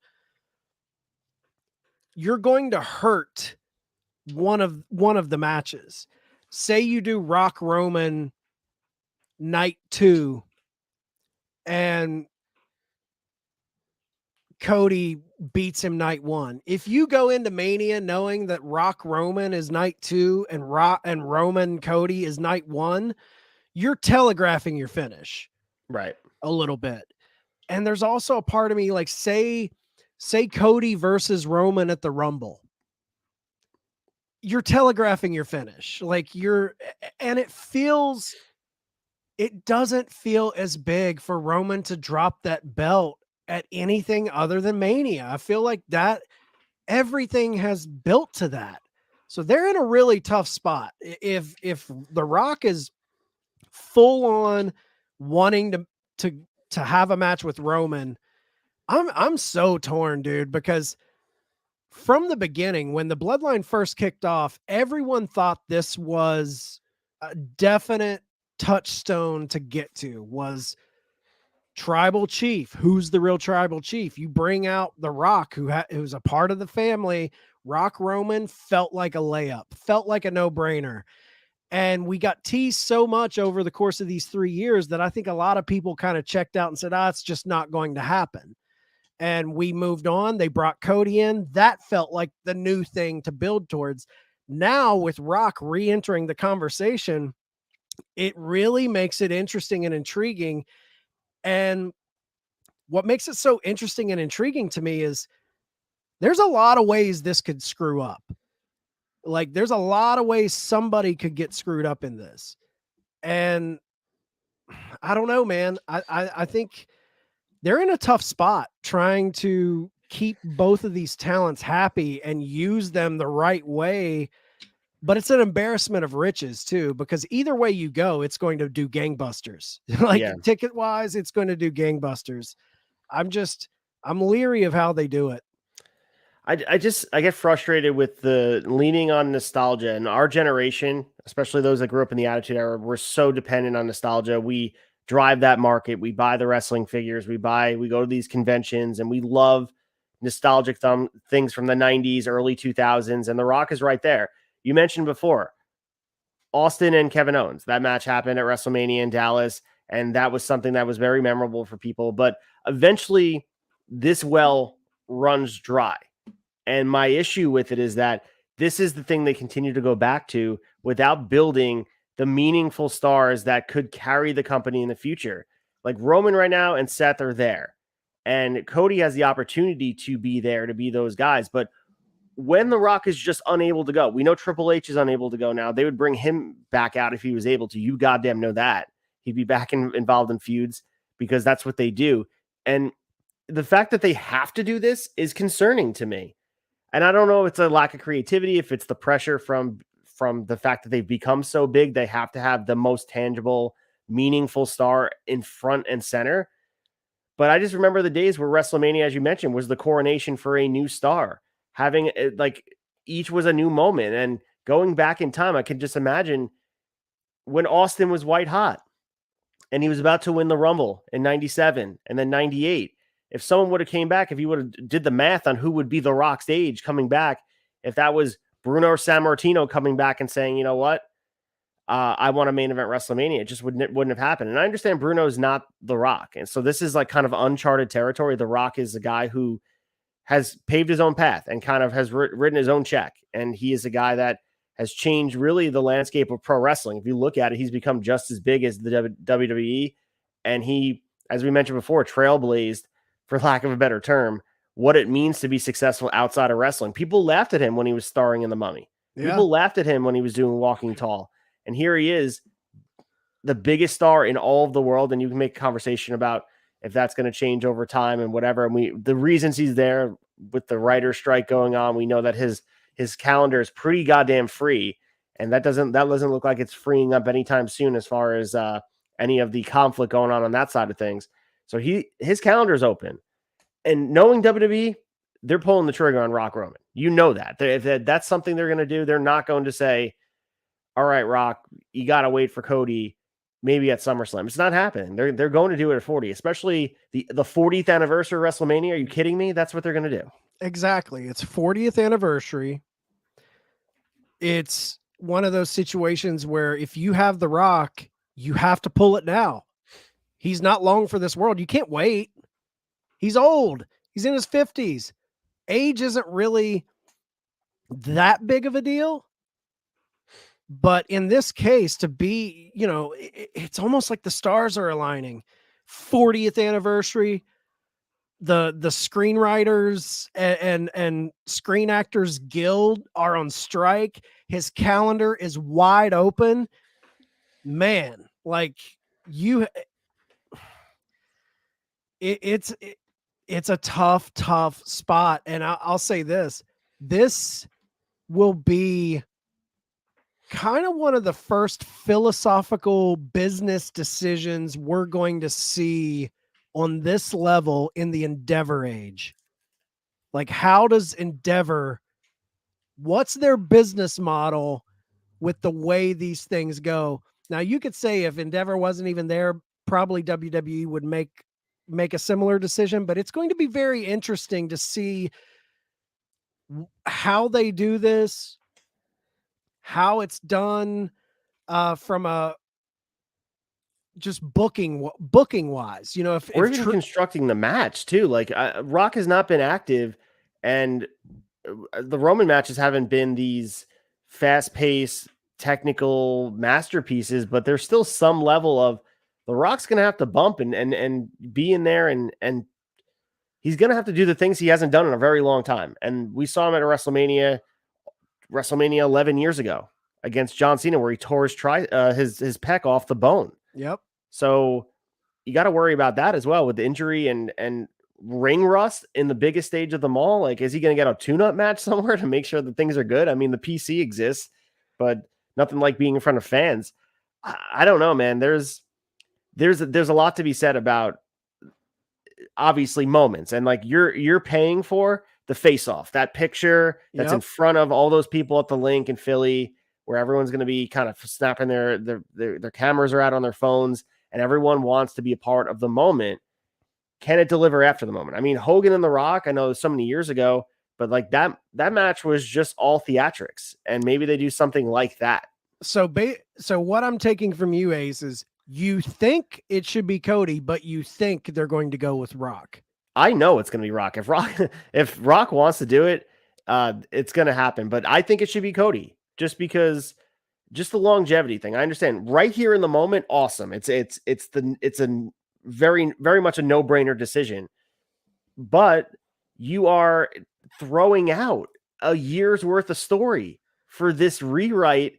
[SPEAKER 2] you're going to hurt one of the matches. Say you do Rock Roman night 2 and Cody beats him night 1. If you go into Mania knowing that Rock Roman is night 2 and Roman Cody is night 1, you're telegraphing your finish.
[SPEAKER 1] Right.
[SPEAKER 2] A little bit. And there's also a part of me like say Cody versus Roman at the Rumble. You're telegraphing your finish. And it doesn't feel as big for Roman to drop that belt at anything other than Mania. I feel like that everything has built to that. So they're in a really tough spot. If The Rock is full on wanting to have a match with Roman, I'm so torn, dude, because from the beginning, when the Bloodline first kicked off, everyone thought this was a definite touchstone to get to, was Tribal Chief. Who's the real Tribal Chief? You bring out The Rock, who's a part of the family. Rock Roman felt like a layup, felt like a no-brainer. And we got teased so much over the course of these 3 years that I think a lot of people kind of checked out and said, it's just not going to happen. And we moved on. They brought Cody in. That felt like the new thing to build towards. Now with Rock re-entering the conversation, it really makes it interesting and intriguing. And what makes it so interesting and intriguing to me is there's a lot of ways this could screw up. Like there's a lot of ways somebody could get screwed up in this. And I don't know, man. I think they're in a tough spot trying to keep both of these talents happy and use them the right way. But it's an embarrassment of riches too, because either way you go, it's going to do gangbusters. Ticket wise, it's going to do gangbusters. I'm leery of how they do it.
[SPEAKER 1] I get frustrated with the leaning on nostalgia, and our generation, especially those that grew up in the Attitude Era, we're so dependent on nostalgia. We drive that market. We buy the wrestling figures. We go to these conventions, and we love nostalgic things from the 90s, early 2000s, and The Rock is right there. You mentioned before, Austin and Kevin Owens. That match happened at WrestleMania in Dallas, and that was something that was very memorable for people. But eventually, this well runs dry. And my issue with it is that this is the thing they continue to go back to without building the meaningful stars that could carry the company in the future. Like Roman right now and Seth are there. And Cody has the opportunity to be there, to be those guys. But when The Rock is just unable to go, we know Triple H is unable to go now. They would bring him back out if he was able to. You goddamn know that. He'd be back involved in feuds because that's what they do. And the fact that they have to do this is concerning to me. And I don't know if it's a lack of creativity, if it's the pressure from the fact that they've become so big, they have to have the most tangible, meaningful star in front and center. But I just remember the days where WrestleMania, as you mentioned, was the coronation for a new star. Having each was a new moment. And going back in time, I can just imagine when Austin was white hot and he was about to win the Rumble in 97 and then 98. If someone would have came back, if you would have did the math on who would be The Rock's age coming back, if that was Bruno or Sammartino coming back and saying, you know what, I want a main event WrestleMania. It just wouldn't have happened. And I understand Bruno's not The Rock, and so this is like kind of uncharted territory. The Rock is a guy who has paved his own path and kind of has written his own check, and he is a guy that has changed really the landscape of pro wrestling. If you look at it, he's become just as big as the WWE, and he, as we mentioned before, trailblazed, for lack of a better term, what it means to be successful outside of wrestling. People laughed at him when he was starring in The Mummy.
[SPEAKER 2] Yeah.
[SPEAKER 1] People laughed at him when he was doing Walking Tall. And here he is, the biggest star in all of the world. And you can make a conversation about if that's going to change over time and whatever. And the reasons he's there with the writer's strike going on, we know that his calendar is pretty goddamn free. And that doesn't look like it's freeing up anytime soon as far as any of the conflict going on that side of things. So his calendar is open. And knowing WWE, they're pulling the trigger on Rock Roman. You know that. If that's something they're going to do, they're not going to say, all right, Rock, you got to wait for Cody maybe at SummerSlam. It's not happening. They're going to do it at 40, especially the 40th anniversary of WrestleMania. Are you kidding me? That's what they're going to do.
[SPEAKER 2] Exactly. It's 40th anniversary. It's one of those situations where if you have The Rock, you have to pull it now. He's not long for this world. You can't wait. He's old. He's in his 50s. Age isn't really that big of a deal. But in this case, to be, it's almost like the stars are aligning. 40th anniversary, the screenwriters and Screen Actors Guild are on strike. His calendar is wide open. Man, like it's a tough spot. And I'll say this will be kind of one of the first philosophical business decisions we're going to see on this level in the Endeavor age. Like, how does Endeavor, what's their business model with the way these things go? Now, you could say if Endeavor wasn't even there, probably WWE would make a similar decision, but it's going to be very interesting to see how they do this, how it's done from a just booking wise, if
[SPEAKER 1] even constructing the match too. Like Rock has not been active, and the Roman matches haven't been these fast-paced technical masterpieces, but there's still some level of the Rock's going to have to bump and be in there, and he's going to have to do the things he hasn't done in a very long time. And we saw him at a WrestleMania 11 years ago against John Cena, where he tore his pec off the bone.
[SPEAKER 2] Yep.
[SPEAKER 1] So you got to worry about that as well with the injury and ring rust in the biggest stage of them all. Like, is he going to get a tune-up match somewhere to make sure that things are good? I mean, the PC exists, but nothing like being in front of fans. I don't know, man. There's a lot to be said about obviously moments, and like you're paying for the face-off, that picture that's in front of all those people at the link in Philly, where everyone's going to be kind of snapping their cameras are out on their phones, and everyone wants to be a part of the moment. Can it deliver after the moment? I mean, Hogan and The Rock, I know so many years ago, but like that match was just all theatrics, and maybe they do something like that. So
[SPEAKER 2] what I'm taking from you, Ace, is you think it should be Cody, but you think they're going to go with Rock.
[SPEAKER 1] I know it's going to be Rock. If Rock wants to do it, it's going to happen. But I think it should be Cody, just because, just the longevity thing. I understand right here in the moment. Awesome. It's a very, very much a no-brainer decision, but you are throwing out a year's worth of story for this rewrite.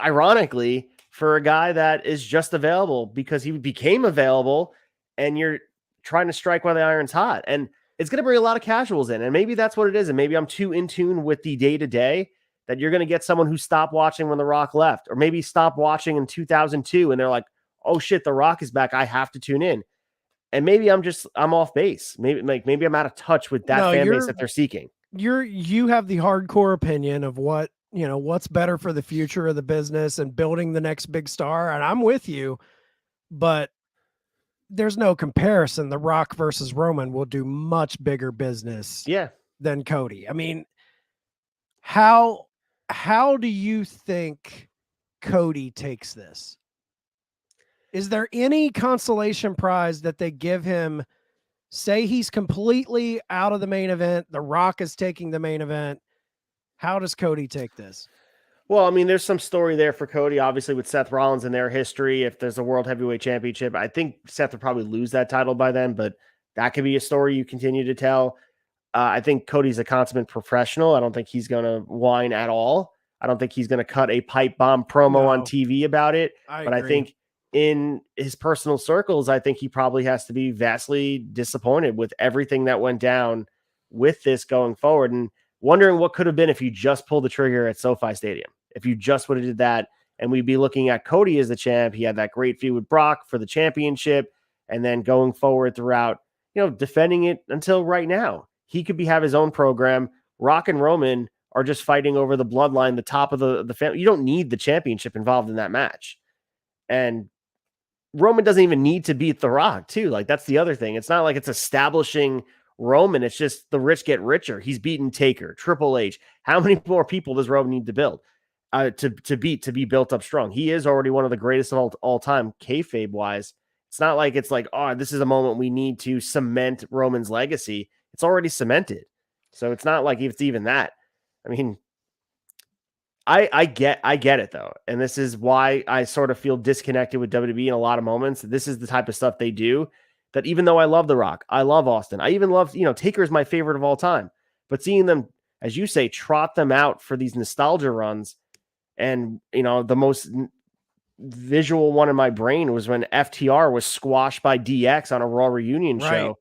[SPEAKER 1] Ironically, for a guy that is just available because he became available, and you're trying to strike while the iron's hot, and it's going to bring a lot of casuals in. And maybe that's what it is. And maybe I'm too in tune with the day-to-day that you're going to get someone who stopped watching when The Rock left, or maybe stopped watching in 2002. And they're like, oh shit, The Rock is back. I have to tune in. And maybe I'm off base. Maybe I'm out of touch with that fan base that they're seeking.
[SPEAKER 2] You have the hardcore opinion of what's better for the future of the business and building the next big star. And I'm with you, but there's no comparison. The Rock versus Roman will do much bigger business than Cody. I mean, How do you think Cody takes this? Is there any consolation prize that they give him? Say he's completely out of the main event. The Rock is taking the main event. How does Cody take this?
[SPEAKER 1] Well, I mean, there's some story there for Cody, obviously, with Seth Rollins and their history. If there's a World Heavyweight Championship, I think Seth would probably lose that title by then, but that could be a story you continue to tell. I think Cody's a consummate professional. I don't think he's going to whine at all. I don't think he's going to cut a pipe bomb promo on TV about it. But I think in his personal circles, I think he probably has to be vastly disappointed with everything that went down with this going forward, and wondering what could have been if you just pulled the trigger at SoFi Stadium. If you just would have did that, and we'd be looking at Cody as the champ. He had that great feud with Brock for the championship, and then going forward throughout, defending it until right now. He could have his own program. Rock and Roman are just fighting over the bloodline, the top of the family. You don't need the championship involved in that match. And Roman doesn't even need to beat The Rock, too. Like, that's the other thing. It's not like it's establishing Roman. It's just the rich get richer. He's beaten Taker, Triple H. How many more people does Roman need to build to be built up strong? He is already one of the greatest of all time, kayfabe wise. It's not like it's like, oh, this is a moment we need to cement Roman's legacy. It's already cemented. So it's not like it's even that. I mean, I get it though. And this is why I sort of feel disconnected with WWE in a lot of moments. This is the type of stuff they do that, even though I love The Rock, I love Austin, I even love, Taker is my favorite of all time, but seeing them, as you say, trot them out for these nostalgia runs. And, the most visual one in my brain was when FTR was squashed by DX on a Raw reunion show.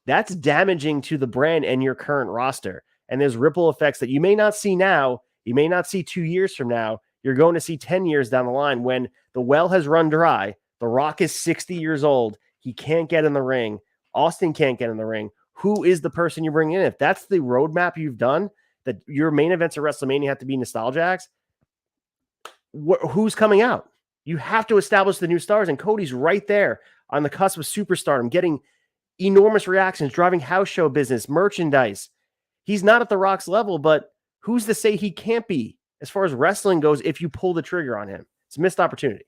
[SPEAKER 1] That's damaging to the brand and your current roster. And there's ripple effects that you may not see now. You may not see 2 years from now. You're going to see 10 years down the line when the well has run dry. The Rock is 60 years old. He can't get in the ring. Austin can't get in the ring. Who is the person you bring in? If that's the roadmap you've done, that your main events at WrestleMania have to be nostalgia acts, who's coming out? You have to establish the new stars, and Cody's right there on the cusp of superstardom, getting enormous reactions, driving house show business, merchandise. He's not at The Rock's level, but who's to say he can't be as far as wrestling goes if you pull the trigger on him? It's a missed opportunity.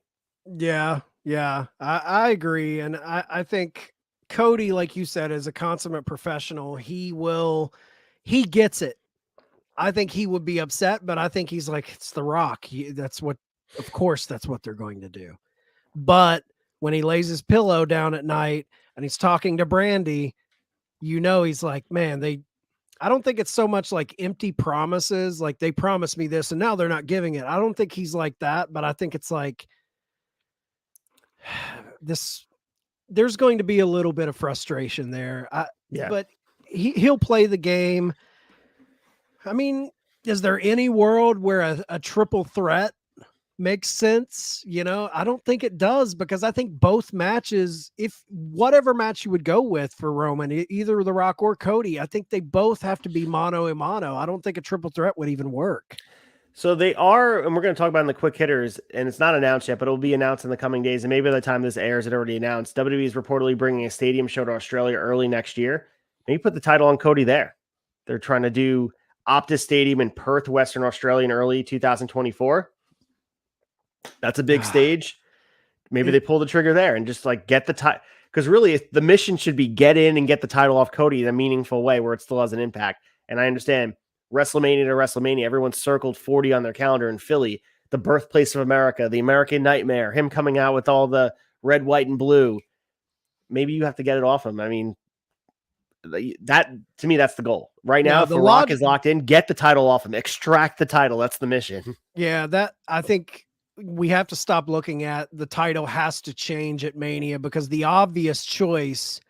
[SPEAKER 2] Yeah, I agree. And I think Cody, like you said, is a consummate professional. He gets it. I think he would be upset, but I think he's like, it's The Rock. Of course, that's what they're going to do. But when he lays his pillow down at night and he's talking to Brandy, he's like, man, I don't think it's so much like empty promises. Like, they promised me this and now they're not giving it. I don't think he's like that, but I think it's like there's going to be a little bit of frustration there. But he'll play the game. I mean, is there any world where a triple threat makes sense? I don't think it does, because I think both matches, if whatever match you would go with for Roman, either The Rock or Cody, I think they both have to be mano a mano. I don't think a triple threat would even work.
[SPEAKER 1] So they are, and we're going to talk about in the quick hitters, and it's not announced yet, but it'll be announced in the coming days. And maybe by the time this airs, it already announced. WWE is reportedly bringing a stadium show to Australia early next year. Maybe put the title on Cody there. They're trying to do Optus Stadium in Perth, Western Australia in early 2024. That's a big stage. Maybe they pull the trigger there and just like get the title. Because really, the mission should be get in and get the title off Cody in a meaningful way where it still has an impact. And I understand WrestleMania to WrestleMania, everyone's circled 40 on their calendar in Philly, the birthplace of America, the American Nightmare, him coming out with all the red, white, and blue. Maybe you have to get it off him. I mean, that to me, that's the goal. Right now, if The Rock is locked in, get the title off him. Extract the title. That's the mission.
[SPEAKER 2] Yeah, I think we have to stop looking at the title has to change at Mania, because the obvious choice,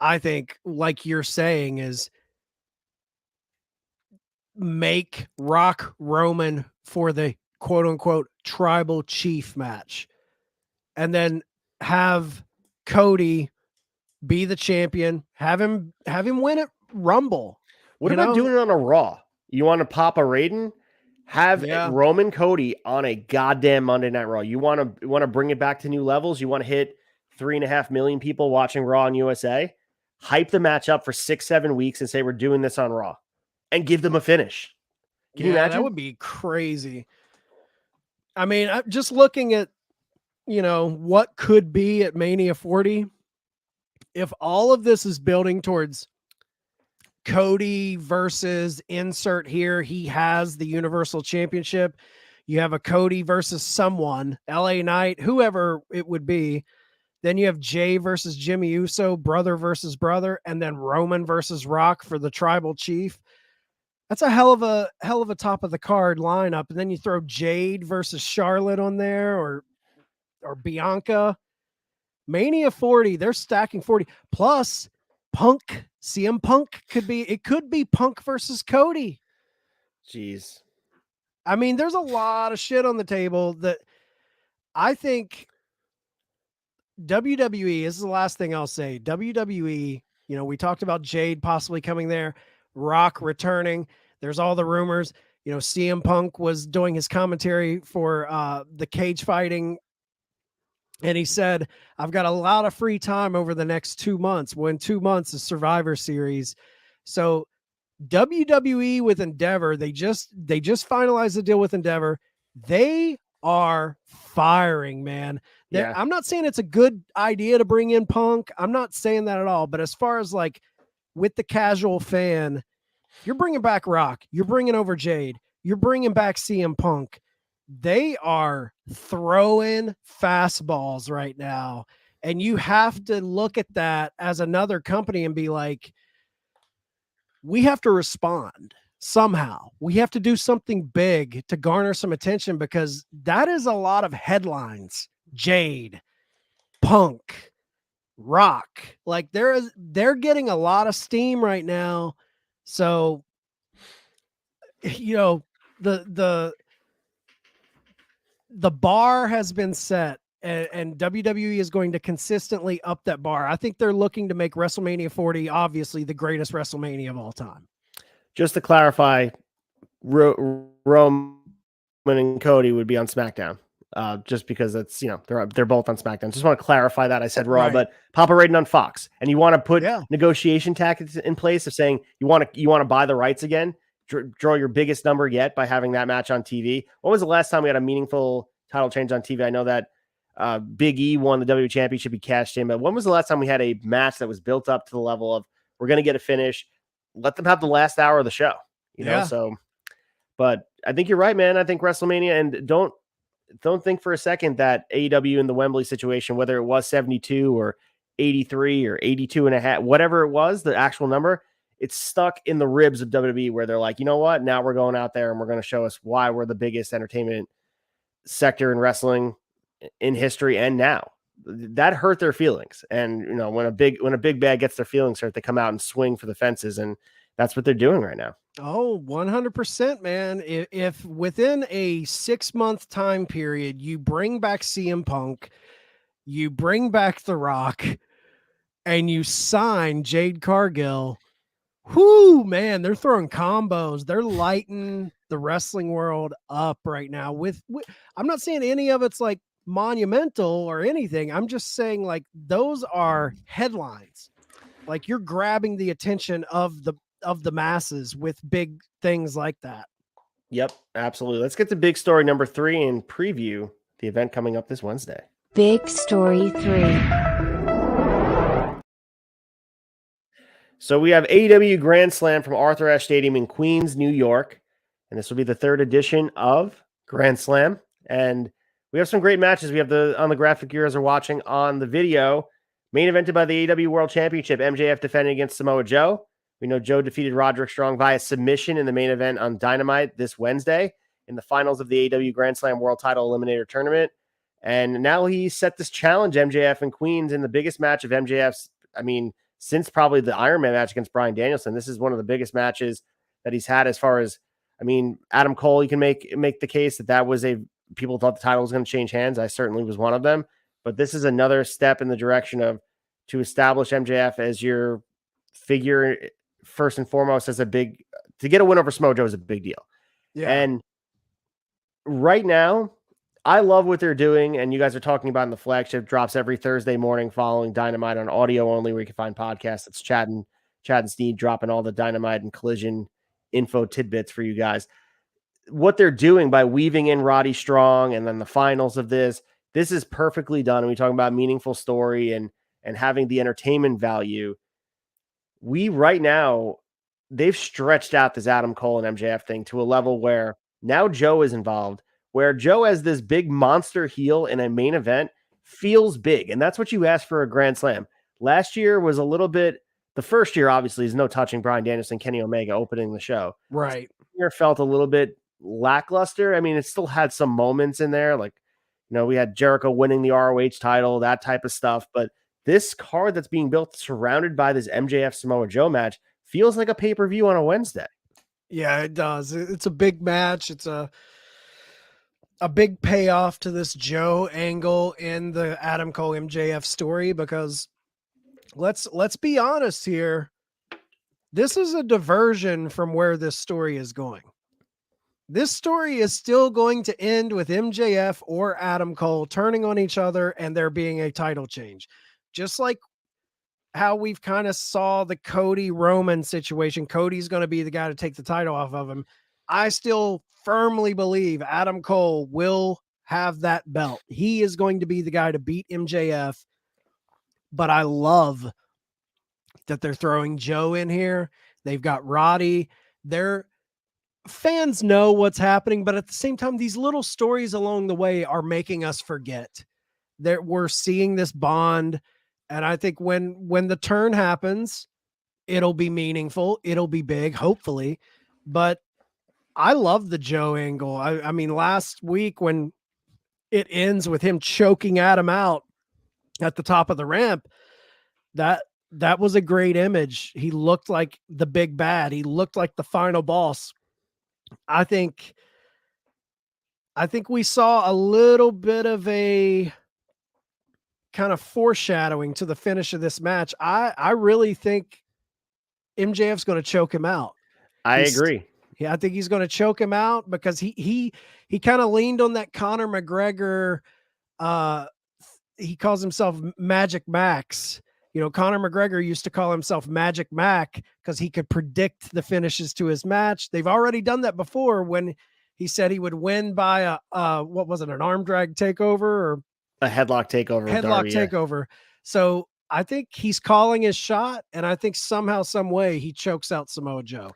[SPEAKER 2] I think, like you're saying, is make Rock Roman for the quote unquote tribal chief match, and then have Cody be the champion, have him win at Rumble.
[SPEAKER 1] What about doing it on a Raw? You want to pop a Raiden? Have Roman Cody on a goddamn Monday Night Raw. You want to bring it back to new levels? You want to hit 3.5 million people watching Raw on USA? Hype the match up for 6-7 weeks and say we're doing this on Raw, and give them a finish. Can you imagine?
[SPEAKER 2] That would be crazy. I mean, just looking at, what could be at Mania 40, if all of this is building towards Cody versus insert here, he has the Universal Championship. You have a Cody versus someone, LA Knight, whoever it would be. Then you have Jay versus Jimmy Uso, brother versus brother, and then Roman versus Rock for the tribal chief. That's a hell of a top of the card lineup. And then you throw Jade versus Charlotte on there, or Bianca. Mania 40, they're stacking 40 plus Punk. CM Punk could be Punk versus Cody.
[SPEAKER 1] Jeez.
[SPEAKER 2] I mean, there's a lot of shit on the table that I think WWE, this is the last thing I'll say. WWE, we talked about Jade possibly coming there, Rock returning. There's all the rumors. CM Punk was doing his commentary for the cage fighting, and he said, I've got a lot of free time over the next 2 months. Well, in 2 months is Survivor Series. So WWE with Endeavor, they just finalized the deal with Endeavor. They are firing, man.
[SPEAKER 1] Yeah.
[SPEAKER 2] I'm not saying it's a good idea to bring in Punk. I'm not saying that at all. But as far as like with the casual fan, you're bringing back Rock. You're bringing over Jade. You're bringing back CM Punk. They are throwing fastballs right now. And you have to look at that as another company and be like, we have to respond somehow. We have to do something big to garner some attention, because that is a lot of headlines. Jade, Punk, Rock, like they're getting a lot of steam right now. So, the bar has been set, and WWE is going to consistently up that bar. I think they're looking to make WrestleMania 40 obviously the greatest WrestleMania of all time.
[SPEAKER 1] Just to clarify, Roman and Cody would be on SmackDown. Just because that's, they're both on SmackDown. Just want to clarify that. I said Raw, but Papa Raiden on Fox, and you want to put negotiation tactics in place of saying you want to buy the rights again, draw your biggest number yet by having that match on TV. When was the last time we had a meaningful title change on TV? I know that Big E won the WWE Championship, he cashed in, but when was the last time we had a match that was built up to the level of we're going to get a finish, let them have the last hour of the show, know? So, but I think you're right, man. I think WrestleMania, and don't think for a second that AEW in the Wembley situation, whether it was 72 or 83 or 82 and a half, whatever it was, the actual number, it's stuck in the ribs of WWE, where they're like, you know what? Now we're going out there and we're going to show us why we're the biggest entertainment sector in wrestling in history. And now that hurt their feelings. And, when a big bad gets their feelings hurt, they come out and swing for the fences. And that's what they're doing right now.
[SPEAKER 2] Oh, 100%, man. If within a 6-month time period, you bring back CM Punk, you bring back The Rock, and you sign Jade Cargill, whoo, man, they're throwing combos. They're lighting the wrestling world up right now. With I'm not saying any of it's like monumental or anything. I'm just saying like those are headlines. Like you're grabbing the attention of the masses with big things like that.
[SPEAKER 1] Yep, absolutely. Let's get to big story number 3 and preview the event coming up this Wednesday.
[SPEAKER 3] Big story 3.
[SPEAKER 1] So we have AEW Grand Slam from Arthur Ashe Stadium in Queens, New York. And this will be the 3rd edition of Grand Slam. And we have some great matches. We have on the graphic you guys are watching on the video, main evented by the AEW World Championship, MJF defending against Samoa Joe. We know Joe defeated Roderick Strong via submission in the main event on Dynamite this Wednesday in the finals of the AEW Grand Slam World Title Eliminator Tournament. And now he set this challenge, MJF in Queens, in the biggest match of MJF's, since probably the Iron Man match against Bryan Danielson. This is one of the biggest matches that he's had as far as, Adam Cole, you can make the case that was people thought the title was going to change hands. I certainly was one of them. But this is another step in the direction of to establish MJF as your figure first and foremost to get a win over Samoa Joe is a big deal. Yeah. And right now, I love what they're doing. And you guys are talking about in the flagship drops every Thursday morning following Dynamite on audio only, where you can find podcasts. It's Chad and Sneed dropping all the Dynamite and Collision info tidbits for you guys. what they're doing by weaving in Roddy Strong and then the finals of this is perfectly done. And we talk about meaningful story and having the entertainment value. We right now, they've stretched out this Adam Cole and MJF thing to a level where now Joe is involved, where Joe as this big monster heel in a main event feels big. And that's what you ask for a Grand Slam. Last year was a little bit, the first year obviously is no touching Bryan Danielson, Kenny Omega opening the show.
[SPEAKER 2] Right.
[SPEAKER 1] Year felt a little bit lackluster. I mean, it still had some moments in there. Like, we had Jericho winning the ROH title, that type of stuff. But this card that's being built surrounded by this MJF Samoa Joe match feels like a pay-per-view on a Wednesday.
[SPEAKER 2] Yeah, it does. It's a big match. It's a big payoff to this Joe angle in the Adam Cole MJF story, because let's be honest here. This is a diversion from where this story is going. This story is still going to end with MJF or Adam Cole turning on each other and there being a title change. Just like how we've kind of saw the Cody Roman situation. Cody's going to be the guy to take the title off of him. I still firmly believe Adam Cole will have that belt. He is going to be the guy to beat MJF. But I love that they're throwing Joe in here. They've got Roddy. Their fans know what's happening, but at the same time, these little stories along the way are making us forget that we're seeing this bond. And I think when the turn happens, it'll be meaningful. It'll be big, hopefully. But I love the Joe angle. I mean, last week when it ends with him choking Adam out at the top of the ramp, that was a great image. He looked like the big bad. He looked like the final boss. I think we saw a little bit of a kind of foreshadowing to the finish of this match. I really think MJF's going to choke him out.
[SPEAKER 1] I agree.
[SPEAKER 2] Yeah, I think he's going to choke him out because he kind of leaned on that Conor McGregor. He calls himself Magic Max. Conor McGregor used to call himself Magic Mac because he could predict the finishes to his match. They've already done that before when he said he would win by what was it, an arm drag takeover or
[SPEAKER 1] a headlock takeover?
[SPEAKER 2] Takeover. So I think he's calling his shot, and I think somehow, some way, he chokes out Samoa Joe.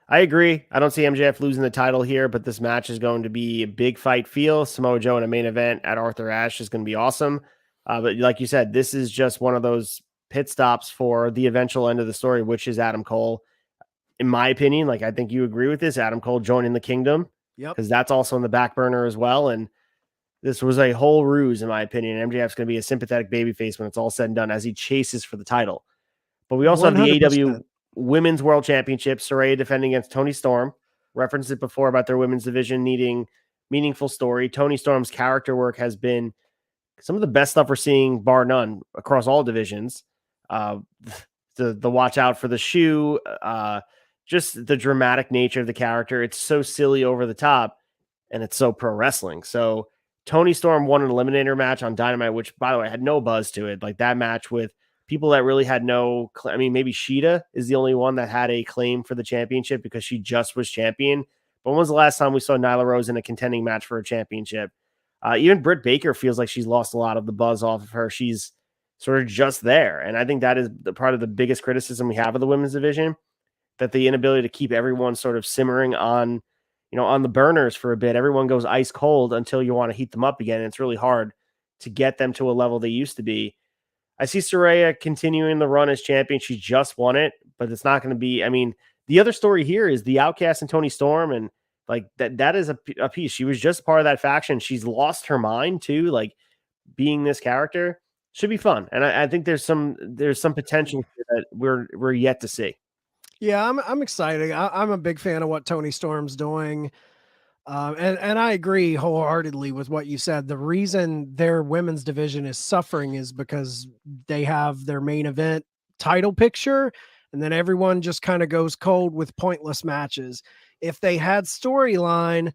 [SPEAKER 1] I agree. I don't see MJF losing the title here, but this match is going to be a big fight feel. Samoa Joe in a main event at Arthur Ashe is going to be awesome. But like you said, this is just one of those pit stops for the eventual end of the story, which is Adam Cole. In my opinion, I think you agree with this, Adam Cole joining the Kingdom.
[SPEAKER 2] Yep.
[SPEAKER 1] Because that's also in the back burner as well. And this was a whole ruse, in my opinion. MJF's going to be a sympathetic babyface when it's all said and done as he chases for the title. But we also 100%. Have the AEW Women's World Championship, Saraya defending against Toni Storm. Referenced it before about their women's division needing meaningful story. Toni Storm's character work has been some of the best stuff we're seeing, bar none, across all divisions. The watch out for the shoe, just the dramatic nature of the character. It's so silly over the top, and it's so pro wrestling. So Toni Storm won an eliminator match on Dynamite, which, by the way, had no buzz to it. Like that match with people that really had no, I mean, maybe Sheeta is the only one that had a claim for the championship because she just was champion. But when was the last time we saw Nyla Rose in a contending match for a championship? Even Britt Baker feels like she's lost a lot of the buzz off of her. She's sort of just there. And I think that is part of the biggest criticism we have of the women's division, that the inability to keep everyone sort of simmering on, on the burners for a bit. Everyone goes ice cold until you want to heat them up again. And it's really hard to get them to a level they used to be. I see Saraya continuing the run as champion. She just won it, but it's not going to be, I mean, the other story here is the Outcast and Toni Storm. And like that is a piece. She was just part of that faction. She's lost her mind too. Like being this character should be fun. And I think there's some potential that we're yet to see.
[SPEAKER 2] Yeah, I'm excited. I'm a big fan of what Toni Storm's doing. And I agree wholeheartedly with what you said. The reason their women's division is suffering is because they have their main event title picture, and then everyone just kind of goes cold with pointless matches. If they had storyline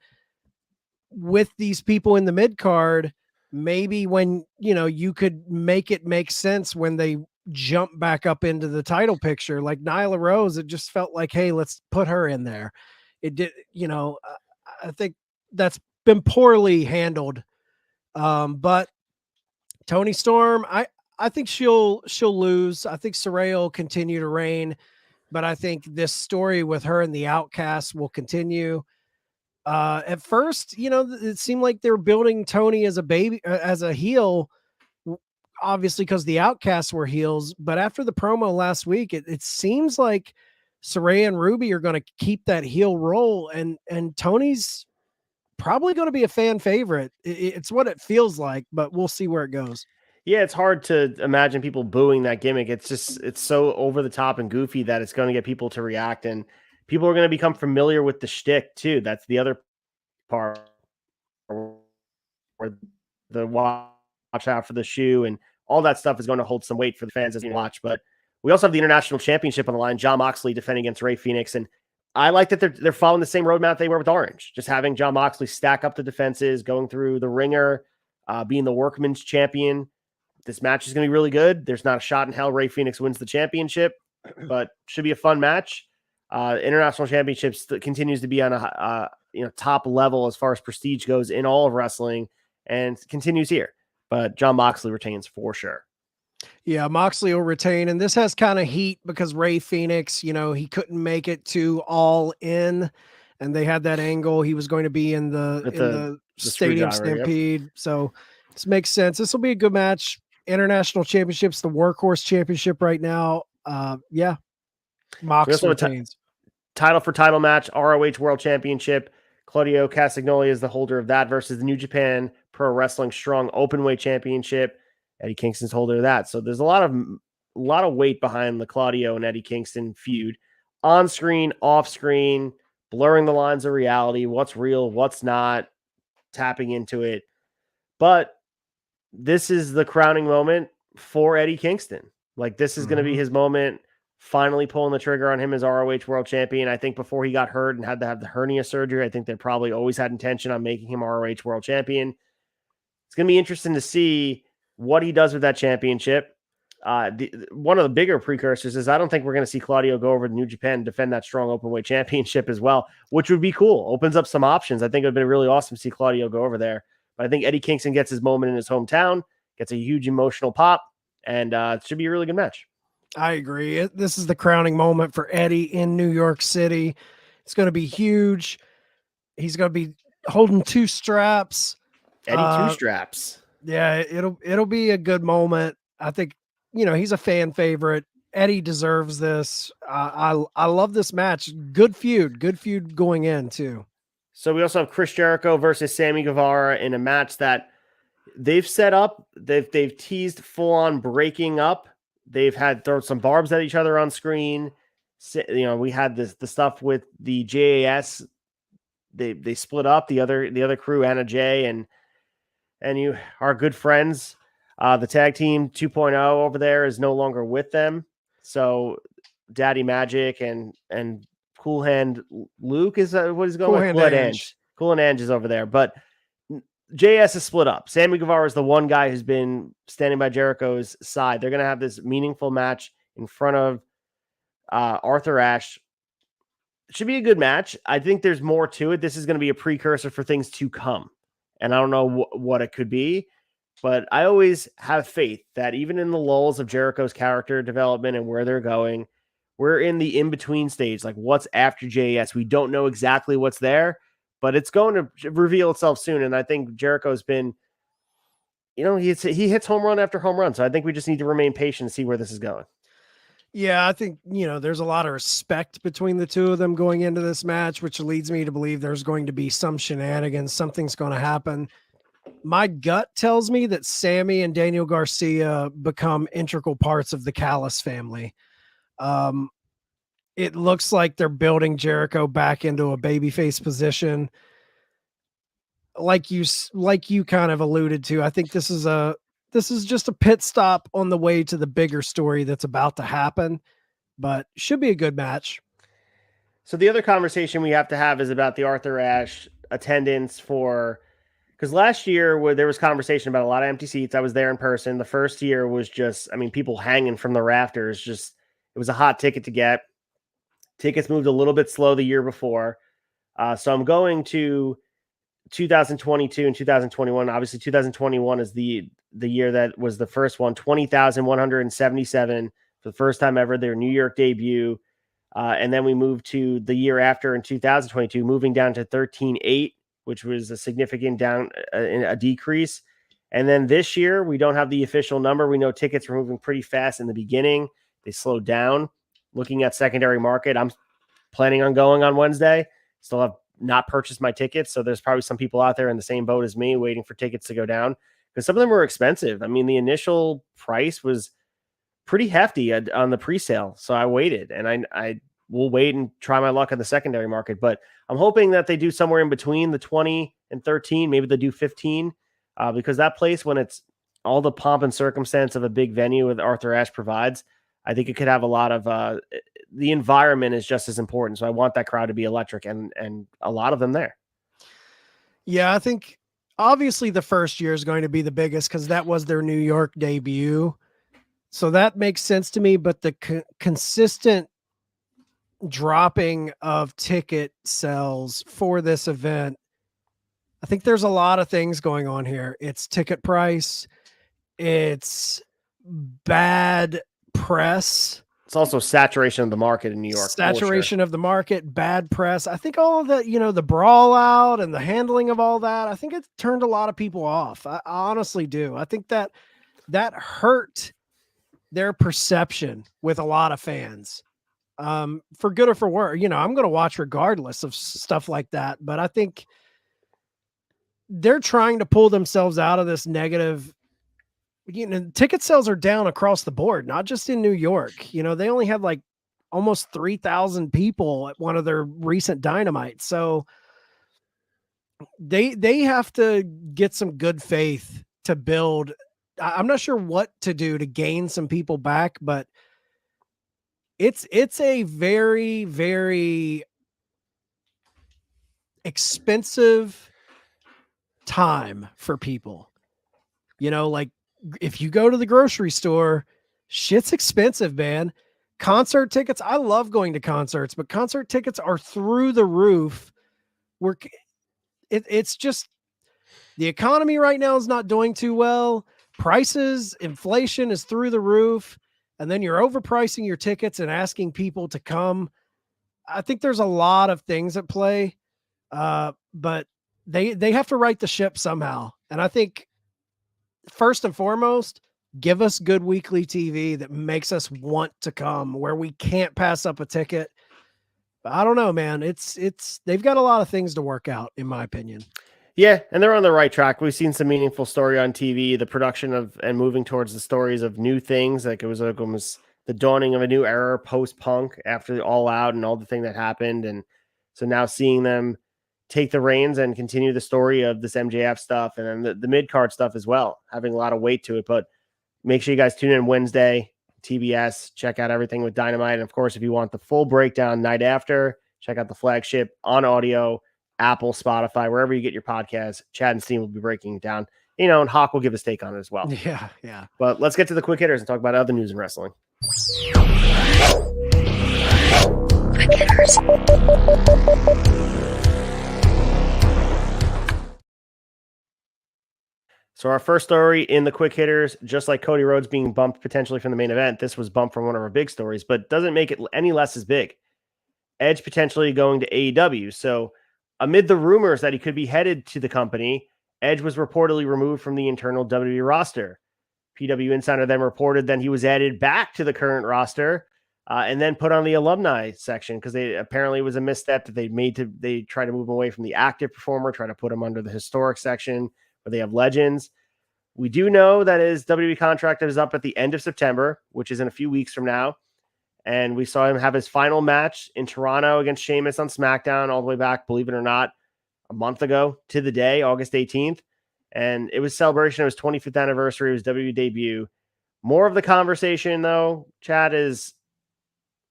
[SPEAKER 2] with these people in the mid card, maybe when, you could make it make sense when they jump back up into the title picture, like Nyla Rose, it just felt like, hey, let's put her in there. It did, I think that's been poorly handled. But Toni Storm, I think she'll lose. I think Saraya will continue to reign, but I think this story with her and the Outcasts will continue. At first, it seemed like they were building Tony as a heel, obviously because the Outcasts were heels. But after the promo last week, it seems like Saraya and Ruby are going to keep that heel role, and Tony's probably going to be a fan favorite. It's what it feels like, but we'll see where it goes.
[SPEAKER 1] Yeah, it's hard to imagine people booing that gimmick. It's so over the top and goofy that it's going to get people to react, and people are going to become familiar with the shtick too. That's the other part, where the watch out for the shoe and all that stuff is going to hold some weight for the fans as you watch. But we also have the International Championship on the line. Jon Moxley defending against Rey Fenix, and I like that they're following the same roadmap they were with Orange, just having Jon Moxley stack up the defenses, going through the ringer, being the Workman's champion. This match is going to be really good. There's not a shot in hell Rey Fenix wins the championship, but should be a fun match. International Championships continues to be on a top level as far as prestige goes in all of wrestling, and continues here. But Jon Moxley retains for sure.
[SPEAKER 2] Yeah, Moxley will retain, and this has kind of heat because Rey Fenix, he couldn't make it to All In, and they had that angle. He was going to be in the Stadium Stampede, yep. So this makes sense. This will be a good match. International Championships, the workhorse championship right now. Yeah, Mox retains.
[SPEAKER 1] Title for title match, ROH World Championship. Claudio Castagnoli is the holder of that versus the New Japan Pro Wrestling Strong Openweight Championship. Eddie Kingston's holder of that. So there's a lot of weight behind the Claudio and Eddie Kingston feud. On screen, off screen, blurring the lines of reality, what's real, what's not, tapping into it. But this is the crowning moment for Eddie Kingston. Like, this is going to be his moment, finally pulling the trigger on him as ROH World Champion. I think before he got hurt and had to have the hernia surgery, I think they probably always had intention on making him ROH World Champion. It's going to be interesting to see what he does with that championship. One of the bigger precursors is I don't think we're going to see Claudio go over to New Japan and defend that Strong Openweight Championship as well, which would be cool. Opens up some options. I think it would have been really awesome to see Claudio go over there. But I think Eddie Kingston gets his moment in his hometown, gets a huge emotional pop, and it should be a really good match.
[SPEAKER 2] I agree. This is the crowning moment for Eddie in New York City. It's going to be huge. He's going to be holding two straps.
[SPEAKER 1] Eddie two straps.
[SPEAKER 2] Yeah, it'll be a good moment. I think, he's a fan favorite. Eddie deserves this. I love this match. Good feud going in too.
[SPEAKER 1] So we also have Chris Jericho versus Sammy Guevara in a match that they've set up. They've teased full on breaking up. They've had thrown some barbs at each other on screen. We had the stuff with the JAS. They split up, the other crew, Anna Jay and you are good friends. The tag team 2.0 over there is no longer with them. So Daddy Magic and Cool Hand Luke is what he's going with. Cool Hand Ange is over there. But JS is split up. Sammy Guevara is the one guy who's been standing by Jericho's side. They're going to have this meaningful match in front of Arthur Ashe. It should be a good match. I think there's more to it. This is going to be a precursor for things to come. And I don't know what it could be, but I always have faith that even in the lulls of Jericho's character development and where they're going, we're in the in-between stage. Like, what's after JS? We don't know exactly what's there, but it's going to reveal itself soon. And I think Jericho's been, he hits home run after home run. So I think we just need to remain patient and see where this is going.
[SPEAKER 2] Yeah, I think, there's a lot of respect between the two of them going into this match, which leads me to believe there's going to be some shenanigans. Something's going to happen. My gut tells me that Sammy and Daniel Garcia become integral parts of the Callis family. It looks like they're building Jericho back into a babyface position. Like you kind of alluded to, I think this is just a pit stop on the way to the bigger story that's about to happen, but should be a good match.
[SPEAKER 1] So the other conversation we have to have is about the Arthur Ashe attendance because last year where there was conversation about a lot of empty seats. I was there in person. The first year was just, people hanging from the rafters. It was a hot ticket to get. Tickets moved a little bit slow the year before. So I'm going to 2022 and 2021. Obviously, 2021 is the year that was the first one, 20,177 for the first time ever, their New York debut. And then we moved to the year after in 2022, moving down to 13.8, which was a significant a decrease. And then this year, we don't have the official number. We know tickets were moving pretty fast in the beginning. They slowed down. Looking at secondary market, I'm planning on going on Wednesday. Still have not purchased my tickets. So there's probably some people out there in the same boat as me waiting for tickets to go down because some of them were expensive. I mean, the initial price was pretty hefty on the pre-sale. So I waited, and I will wait and try my luck on the secondary market. But I'm hoping that they do somewhere in between the 20 and 13. Maybe they do 15 because that place, when it's all the pomp and circumstance of a big venue that Arthur Ashe provides, I think it could have a lot of the environment is just as important. So I want that crowd to be electric and a lot of them there.
[SPEAKER 2] Yeah, I think obviously the first year is going to be the biggest because that was their New York debut. So that makes sense to me. But the consistent dropping of ticket sales for this event, I think there's a lot of things going on here. It's ticket price. It's bad press.
[SPEAKER 1] It's also saturation of the market in New York.
[SPEAKER 2] Saturation of the market, bad press. I think all of the, the brawl out and the handling of all that, I think it turned a lot of people off. I honestly do. I think that hurt their perception with a lot of fans, for good or for worse. I'm going to watch regardless of stuff like that, but I think they're trying to pull themselves out of this negative. Ticket sales are down across the board, not just in New York. They only had like almost 3,000 people at one of their recent Dynamites. So they have to get some good faith to build. I'm not sure what to do to gain some people back, but it's a very, very expensive time for people. Like if you go to the grocery store, shit's expensive, man. Concert tickets, I love going to concerts, but concert tickets are through the roof. It's just the economy right now is not doing too well. Prices, inflation is through the roof, and then you're overpricing your tickets and asking people to come. I think there's a lot of things at play, but they have to right the ship somehow. And I think first and foremost, give us good weekly TV that makes us want to come, where we can't pass up a ticket. But I don't know, man. They've got a lot of things to work out, in my opinion.
[SPEAKER 1] Yeah, and they're on the right track. We've seen some meaningful story on TV, the production of and moving towards the stories of new things. Like it was the dawning of a new era post-punk after the All Out and all the thing that happened. And so now seeing them take the reins and continue the story of this MJF stuff and then the mid-card stuff as well, having a lot of weight to it. But make sure you guys tune in Wednesday, TBS, check out everything with Dynamite. And of course, if you want the full breakdown night after, check out the flagship on audio, Apple, Spotify, wherever you get your podcasts. Chad and Steve will be breaking it down. And Hawk will give his take on it as well.
[SPEAKER 2] Yeah.
[SPEAKER 1] But let's get to the quick hitters and talk about other news in wrestling. Quick hitters. So our first story in the quick hitters, just like Cody Rhodes being bumped potentially from the main event, this was bumped from one of our big stories, but doesn't make it any less as big. Edge potentially going to AEW. So amid the rumors that he could be headed to the company, Edge was reportedly removed from the internal WWE roster. PW Insider then reported that he was added back to the current roster and then put on the alumni section because they apparently it was a misstep that they tried to move him away from the active performer, try to put him under the historic section where they have legends. We do know that his WWE contract is up at the end of September, which is in a few weeks from now. And we saw him have his final match in Toronto against Sheamus on SmackDown all the way back, believe it or not, a month ago to the day, August 18th. And it was celebration of his 25th anniversary of his WWE debut. More of the conversation, though, Chad, is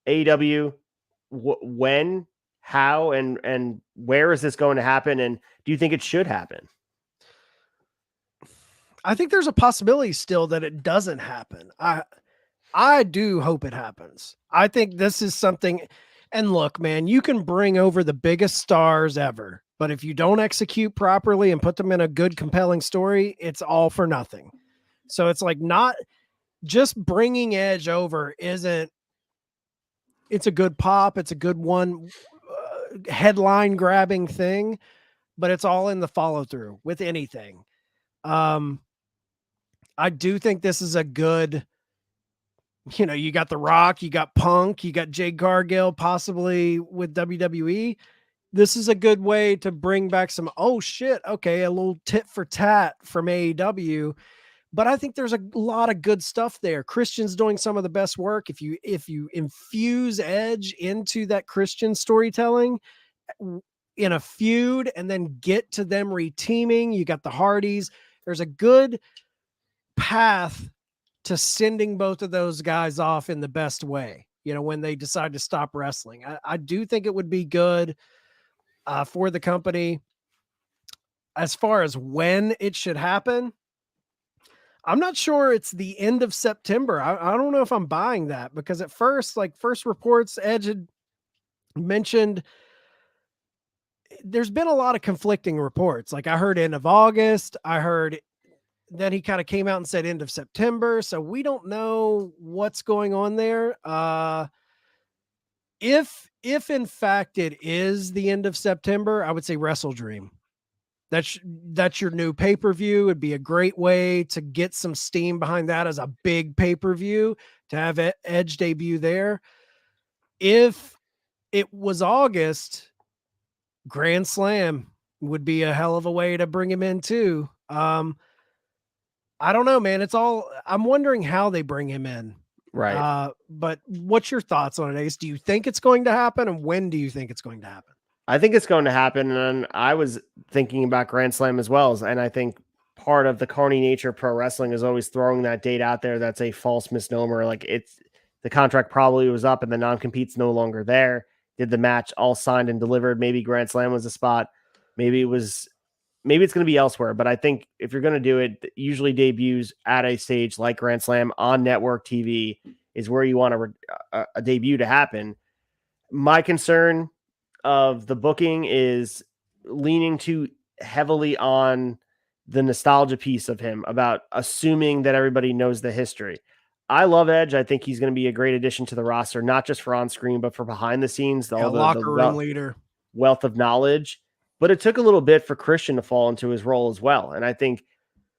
[SPEAKER 1] AEW, when, how, and where is this going to happen? And do you think it should happen?
[SPEAKER 2] I think there's a possibility still that it doesn't happen. I do hope it happens. I think this is something, And look, man, you can bring over the biggest stars ever, but if you don't execute properly and put them in a good, compelling story, it's all for nothing. So it's like not just bringing Edge over isn't, it's a good pop. It's a good one headline grabbing thing, but it's all in the follow through with anything. I do think this is a good, you got The Rock, you got Punk, you got Jade Cargill, possibly with WWE. This is a good way to bring back some, oh shit, okay, a little tit for tat from AEW. But I think there's a lot of good stuff there. Christian's doing some of the best work. If you infuse Edge into that Christian storytelling in a feud and then get to them reteaming, you got the Hardys. There's a good path to sending both of those guys off in the best way, when they decide to stop wrestling. I do think it would be good for the company. As far as when it should happen, I'm not sure it's the end of September. I don't know if I'm buying that, because at first reports, Edge had mentioned, there's been a lot of conflicting reports. Like I heard end of August, then he kind of came out and said end of September. So we don't know what's going on there. If in fact it is the end of September, I would say Wrestle Dream. That's your new pay-per-view. It'd be a great way to get some steam behind that as a big pay-per-view, to have Edge debut there. If it was August, Grand Slam would be a hell of a way to bring him in too. I don't know, man. I'm wondering how they bring him in.
[SPEAKER 1] Right.
[SPEAKER 2] But what's your thoughts on it, Ace? Do you think it's going to happen? And when do you think it's going to happen?
[SPEAKER 1] I think it's going to happen. And I was thinking about Grand Slam as well. And I think part of the carny nature of pro wrestling is always throwing that date out there. That's a false misnomer. Like the contract probably was up and the non-compete's no longer there. Did the match all signed and delivered? Maybe Grand Slam was the spot. Maybe it's going to be elsewhere. But I think if you're going to do it, usually debuts at a stage like Grand Slam on network TV is where you want a debut to happen. My concern of the booking is leaning too heavily on the nostalgia piece of him, about assuming that everybody knows the history. I love Edge. I think he's going to be a great addition to the roster, not just for on screen, but for behind the scenes,
[SPEAKER 2] Locker room leader,
[SPEAKER 1] wealth of knowledge. But it took a little bit for Christian to fall into his role as well. And I think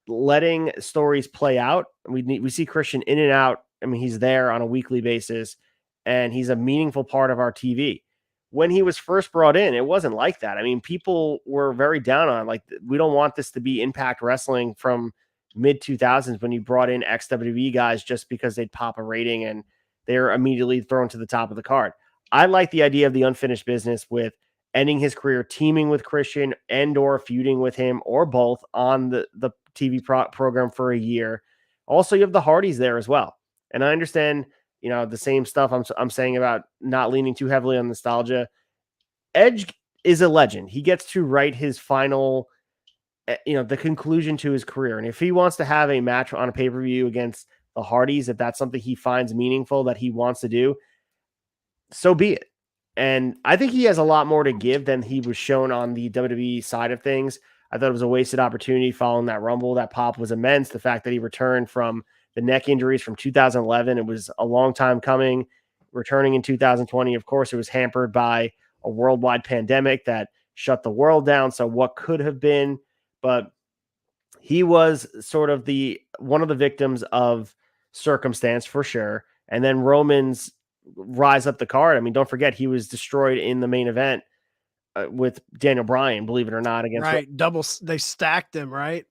[SPEAKER 1] letting stories play out, we see Christian in and out. I mean, he's there on a weekly basis and he's a meaningful part of our TV. When he was first brought in, it wasn't like that. I mean, people were very down on, like, we don't want this to be Impact Wrestling from mid 2000s when you brought in ex-WWE guys just because they'd pop a rating and they're immediately thrown to the top of the card. I like the idea of the unfinished business with ending his career teaming with Christian and or feuding with him or both on the TV program for a year. Also, you have the Hardys there as well. And I understand, the same stuff I'm saying about not leaning too heavily on nostalgia. Edge is a legend. He gets to write his final, the conclusion to his career. And if he wants to have a match on a pay-per-view against the Hardys, if that's something he finds meaningful that he wants to do, so be it. And I think he has a lot more to give than he was shown on the WWE side of things. I thought it was a wasted opportunity following that Rumble. That pop was immense. The fact that he returned from the neck injuries from 2011, it was a long time coming. Returning in 2020, of course, it was hampered by a worldwide pandemic that shut the world down. So what could have been, but he was sort of one of the victims of circumstance for sure. And then Roman's rise up the card. I mean, don't forget, he was destroyed in the main event with Daniel Bryan, believe it or not, against
[SPEAKER 2] they stacked him, right?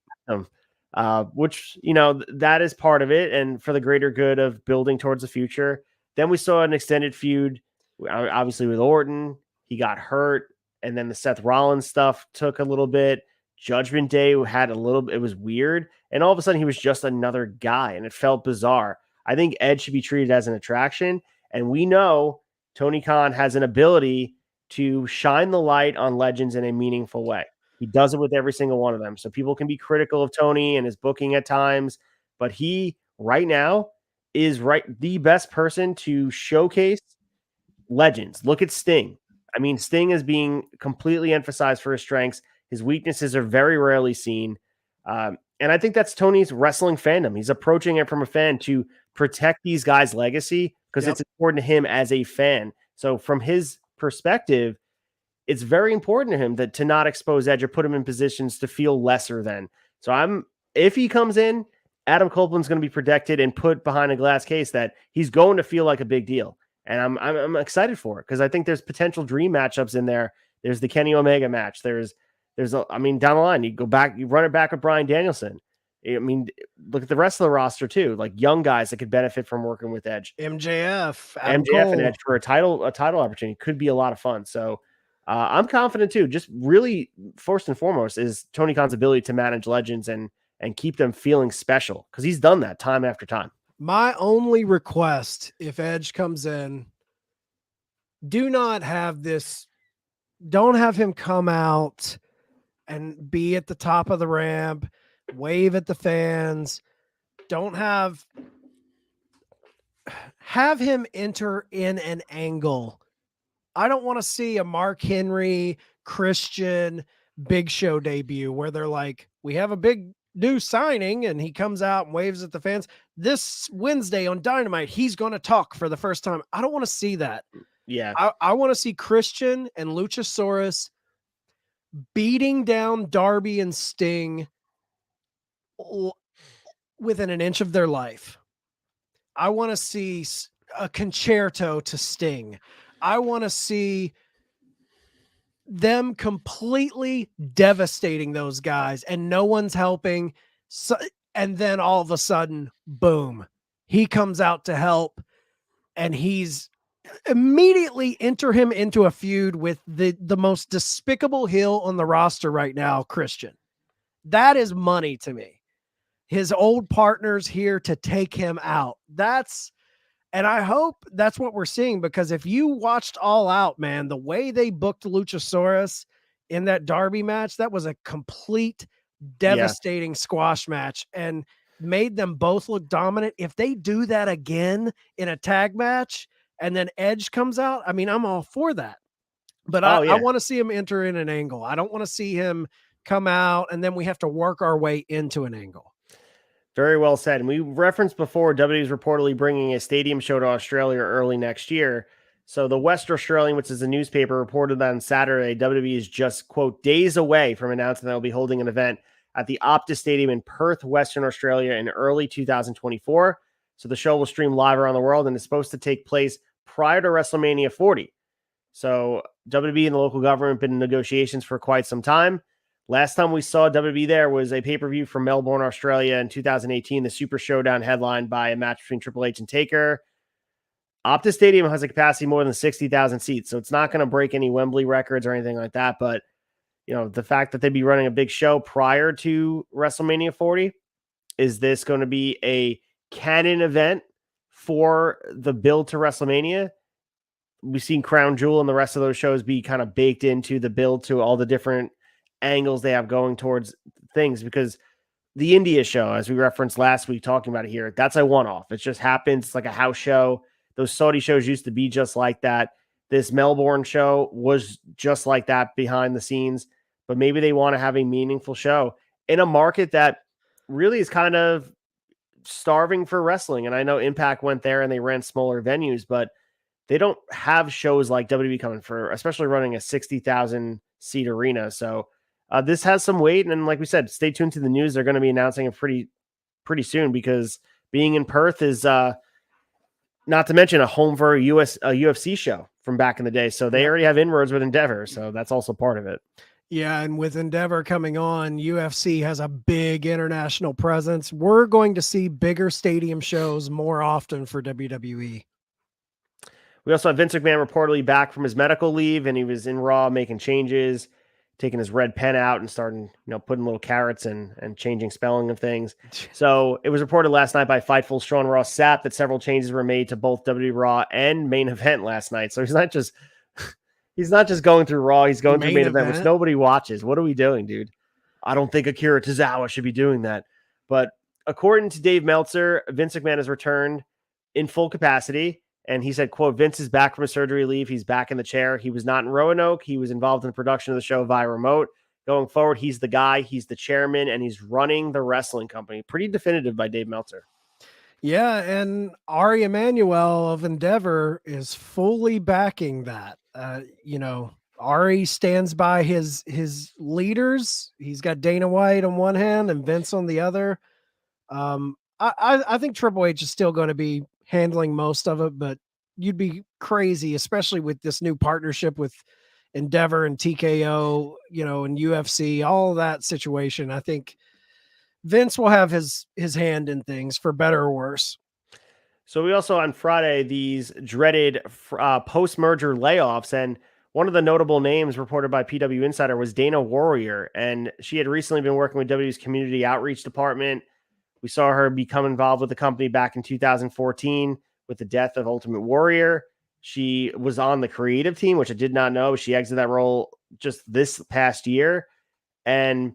[SPEAKER 1] Which, that is part of it. And for the greater good of building towards the future. Then we saw an extended feud, obviously with Orton. He got hurt. And then the Seth Rollins stuff took a little bit. Judgment Day had it was weird. And all of a sudden he was just another guy and it felt bizarre. I think Edge should be treated as an attraction. And we know Tony Khan has an ability to shine the light on legends in a meaningful way. He does it with every single one of them. So people can be critical of Tony and his booking at times, but he right now is the best person to showcase legends. Look at Sting. I mean, Sting is being completely emphasized for his strengths. His weaknesses are very rarely seen. And I think that's Tony's wrestling fandom. He's approaching it from a fan to protect these guys' legacy because it's important to him as a fan. So from his perspective, it's very important to him that to not expose Edge or put him in positions to feel lesser than. So if he comes in, Adam Copeland's going to be protected and put behind a glass case that he's going to feel like a big deal. And I'm excited for it because I think there's potential dream matchups in there. There's the Kenny Omega match. I mean, down the line, you run it back with Bryan Danielson. I mean, look at the rest of the roster too, like young guys that could benefit from working with Edge.
[SPEAKER 2] MJF
[SPEAKER 1] and Edge for a title opportunity could be a lot of fun. So I'm confident too. Just really, first and foremost, is Tony Khan's ability to manage legends and keep them feeling special because he's done that time after time.
[SPEAKER 2] My only request, if Edge comes in, don't have him come out and be at the top of the ramp, wave at the fans. Don't have him enter in an angle. I don't want to see a Mark Henry, Christian, Big Show debut where they're like, we have a big new signing and he comes out and waves at the fans. This Wednesday on Dynamite, he's going to talk for the first time. I don't want to see that.
[SPEAKER 1] Yeah.
[SPEAKER 2] I want to see Christian and Luchasaurus beating down Darby and Sting within an inch of their life. I want to see a concerto to Sting. I want to see them completely devastating those guys and no one's helping. So, and then all of a sudden, boom, he comes out to help and he's immediately enter him into a feud with the most despicable heel on the roster right now, Christian. That is money to me. His old partner's here to take him out. And I hope that's what we're seeing, because if you watched All Out, man, the way they booked Luchasaurus in that Darby match, that was a complete devastating squash match and made them both look dominant. If they do that again in a tag match and then Edge comes out, I mean, I'm all for that. But I want to see him enter in an angle. I don't want to see him come out and then we have to work our way into an angle.
[SPEAKER 1] Very well said. And we referenced before WWE is reportedly bringing a stadium show to Australia early next year. So the West Australian, which is a newspaper, reported that on Saturday, WWE is just, quote, days away from announcing they'll be holding an event at the Optus Stadium in Perth, Western Australia in early 2024. So the show will stream live around the world and is supposed to take place prior to WrestleMania 40. So WWE and the local government have been in negotiations for quite some time. Last time we saw WWE there was a pay-per-view from Melbourne, Australia in 2018, the Super Showdown headlined by a match between Triple H and Taker. Optus Stadium has a capacity more than 60,000 seats, so it's not going to break any Wembley records or anything like that. But, you know, the fact that they'd be running a big show prior to WrestleMania 40, is this going to be a canon event for the build to WrestleMania? We've seen Crown Jewel and the rest of those shows be kind of baked into the build to all the different angles they have going towards things, because the India show, as we referenced last week talking about it here, that's a one-off. It just happens. It's like a house show. Those Saudi shows used to be just like that. This Melbourne show was just like that behind the scenes, but maybe they want to have a meaningful show in a market that really is kind of starving for wrestling. And I know Impact went there and they ran smaller venues, but they don't have shows like WWE coming for, especially running a 60,000 seat arena. So this has some weight, and like we said, stay tuned to the news. They're going to be announcing it pretty soon, because being in Perth is not to mention a home for a UFC show from back in the day. So they already have inroads with Endeavor, so that's also part of it.
[SPEAKER 2] Yeah, and with Endeavor coming on, UFC has a big international presence. We're going to see bigger stadium shows more often for WWE.
[SPEAKER 1] We also have Vince McMahon reportedly back from his medical leave, and he was in Raw making changes, taking his red pen out and starting, putting little carrots and changing spelling of things. So it was reported last night by Fightful Sean Ross Sapp that several changes were made to both WWE Raw and Main Event last night. So he's not just going through Raw, he's going through Main Event, which nobody watches. What are we doing, dude? I don't think Akira Tozawa should be doing that. But according to Dave Meltzer, Vince McMahon has returned in full capacity, And he said, quote, Vince is back from a surgery leave. He's back in the chair. He was not in Roanoke. He was involved in the production of the show via remote. Going forward, he's the guy, he's the chairman, and he's running the wrestling company. Pretty definitive by Dave Meltzer.
[SPEAKER 2] Yeah, and Ari Emanuel of Endeavor is fully backing that. Ari stands by his leaders. He's got Dana White on one hand and Vince on the other. I think Triple H is still going to be handling most of it, but you'd be crazy, especially with this new partnership with Endeavor and TKO, and UFC, all that situation. I think Vince will have his hand in things for better or worse.
[SPEAKER 1] So we also on Friday, these dreaded post-merger layoffs, and one of the notable names reported by PW Insider was Dana Warrior, and she had recently been working with WWE's community outreach department. We saw her become involved with the company back in 2014 with the death of Ultimate Warrior. She was on the creative team, which I did not know. She exited that role just this past year. And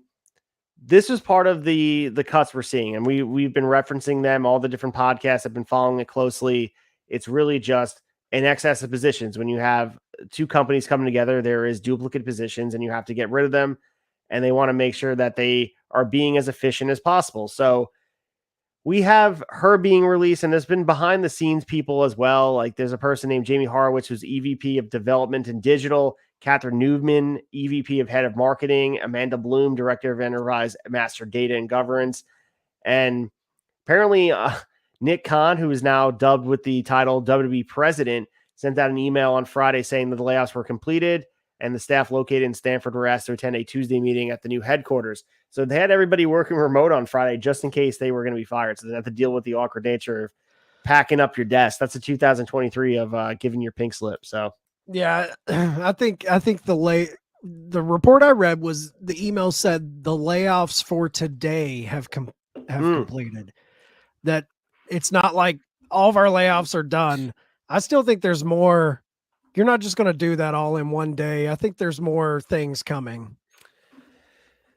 [SPEAKER 1] this was part of the cuts we're seeing. And we've been referencing them. All the different podcasts have been following it closely. It's really just an excess of positions. When you have two companies coming together, there is duplicate positions and you have to get rid of them. And they want to make sure that they are being as efficient as possible. So we have her being released, and there's been behind the scenes people as well. Like there's a person named Jamie Horowitz, who's EVP of Development and Digital, Catherine Newman, EVP of Head of Marketing, Amanda Bloom, Director of Enterprise Master Data and Governance. And apparently Nick Khan, who is now dubbed with the title WWE President, sent out an email on Friday saying that the layoffs were completed and the staff located in Stanford were asked to attend a Tuesday meeting at the new headquarters. So they had everybody working remote on Friday just in case they were going to be fired. So they have to deal with the awkward nature of packing up your desk. That's a 2023 of giving your pink slip. So
[SPEAKER 2] yeah, I think the report I read was the email said the layoffs for today have completed. That it's not like all of our layoffs are done. I still think there's more. You're not just going to do that all in one day. I think there's more things coming.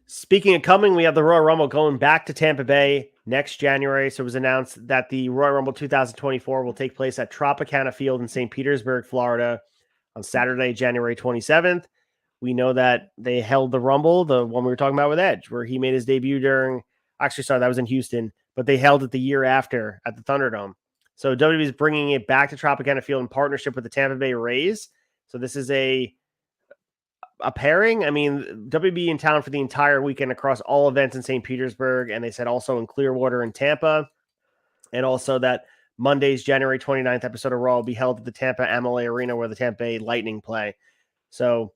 [SPEAKER 1] Speaking of coming, we have the Royal Rumble going back to Tampa Bay next January. So it was announced that the Royal Rumble 2024 will take place at Tropicana Field in St. Petersburg, Florida on Saturday, January 27th. We know that they held the Rumble, the one we were talking about with Edge, where he made his debut that was in Houston, but they held it the year after at the Thunderdome. So WWE is bringing it back to Tropicana Field in partnership with the Tampa Bay Rays. So this is a pairing. I mean, WB in town for the entire weekend across all events in St. Petersburg. And they said also in Clearwater and Tampa. And also that Monday's January 29th episode of Raw will be held at the Tampa MLA Arena where the Tampa Bay Lightning play. So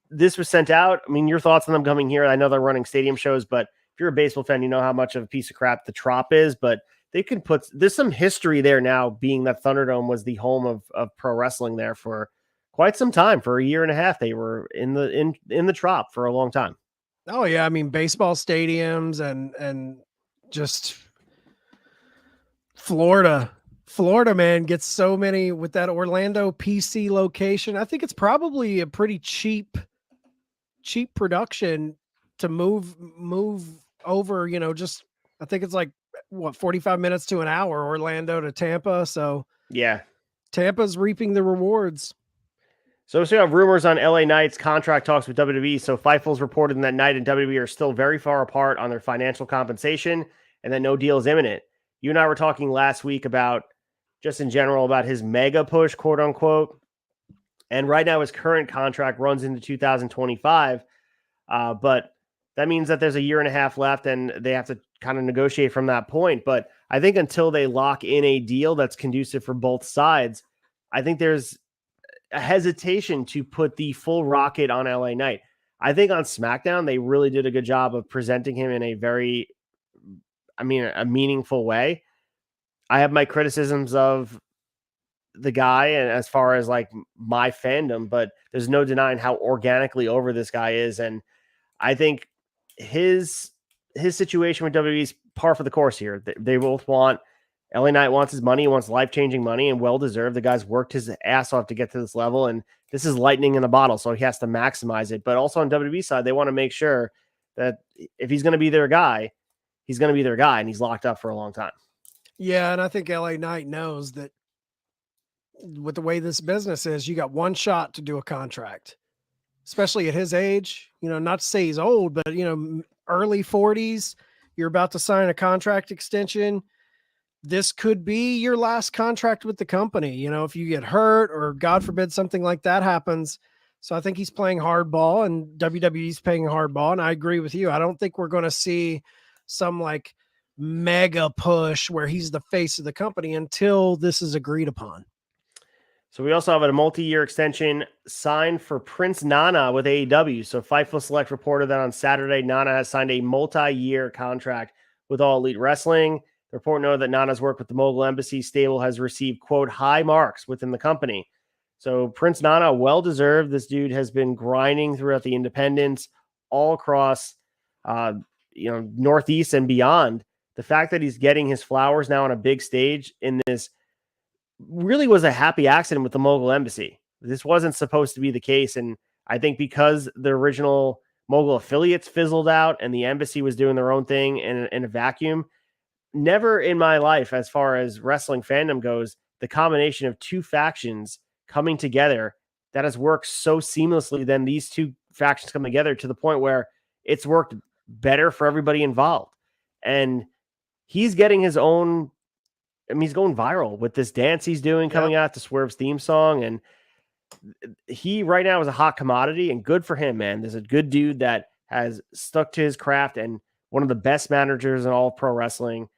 [SPEAKER 1] this was sent out. I mean, your thoughts on them coming here? I know they're running stadium shows, but if you're a baseball fan, you know how much of a piece of crap the Trop is, but they can there's some history there now, being that Thunderdome was the home of pro wrestling there for quite some time. For a year and a half, they were in the Trop for a long time.
[SPEAKER 2] Oh yeah, I mean baseball stadiums and just Florida, man, gets so many with that Orlando PC location. I think it's probably a pretty cheap production to move over. Just I think it's like 45 minutes to an hour, Orlando to Tampa. So
[SPEAKER 1] yeah,
[SPEAKER 2] Tampa's reaping the rewards.
[SPEAKER 1] So we have rumors on LA Knight's contract talks with WWE. So Feifels reported that Knight and WWE are still very far apart on their financial compensation and that no deal is imminent. You and I were talking last week about just in general about his mega push, quote unquote. And right now his current contract runs into 2025. But that means that there's a year and a half left and they have to kind of negotiate from that point. But I think until they lock in a deal that's conducive for both sides, I think there's a hesitation to put the full rocket on LA Knight. I think on SmackDown, they really did a good job of presenting him in a meaningful way. I have my criticisms of the guy and as far as like my fandom, but there's no denying how organically over this guy is. And I think his situation with WWE is par for the course here. They both want, LA Knight wants his money, he wants life-changing money, and well-deserved. The guy's worked his ass off to get to this level, and this is lightning in the bottle, so he has to maximize it. But also on WWE side, they want to make sure that if he's going to be their guy, he's going to be their guy, and he's locked up for a long time.
[SPEAKER 2] Yeah, and I think LA Knight knows that with the way this business is, you got one shot to do a contract, especially at his age. Not to say he's old, but early 40s, you're about to sign a contract extension. This could be your last contract with the company, if you get hurt or God forbid something like that happens. So I think he's playing hardball and WWE's playing hardball. And I agree with you. I don't think we're going to see some like mega push where he's the face of the company until this is agreed upon.
[SPEAKER 1] So we also have a multi-year extension signed for Prince Nana with AEW. So Fightful Select reported that on Saturday, Nana has signed a multi-year contract with All Elite Wrestling. The report noted that Nana's work with the Mogul Embassy stable has received, quote, high marks within the company. So Prince Nana, well-deserved. This dude has been grinding throughout the independents all across, Northeast and beyond. The fact that he's getting his flowers now on a big stage in this really was a happy accident with the Mogul Embassy. This wasn't supposed to be the case. And I think because the original Mogul affiliates fizzled out and the embassy was doing their own thing in a vacuum, never in my life, as far as wrestling fandom goes, the combination of two factions coming together that has worked so seamlessly, then these two factions come together to the point where it's worked better for everybody involved. And he's getting his own, he's going viral with this dance he's doing coming out to Swerve's theme song. And he right now is a hot commodity, and good for him, man. There's a good dude that has stuck to his craft and one of the best managers in all of pro wrestling.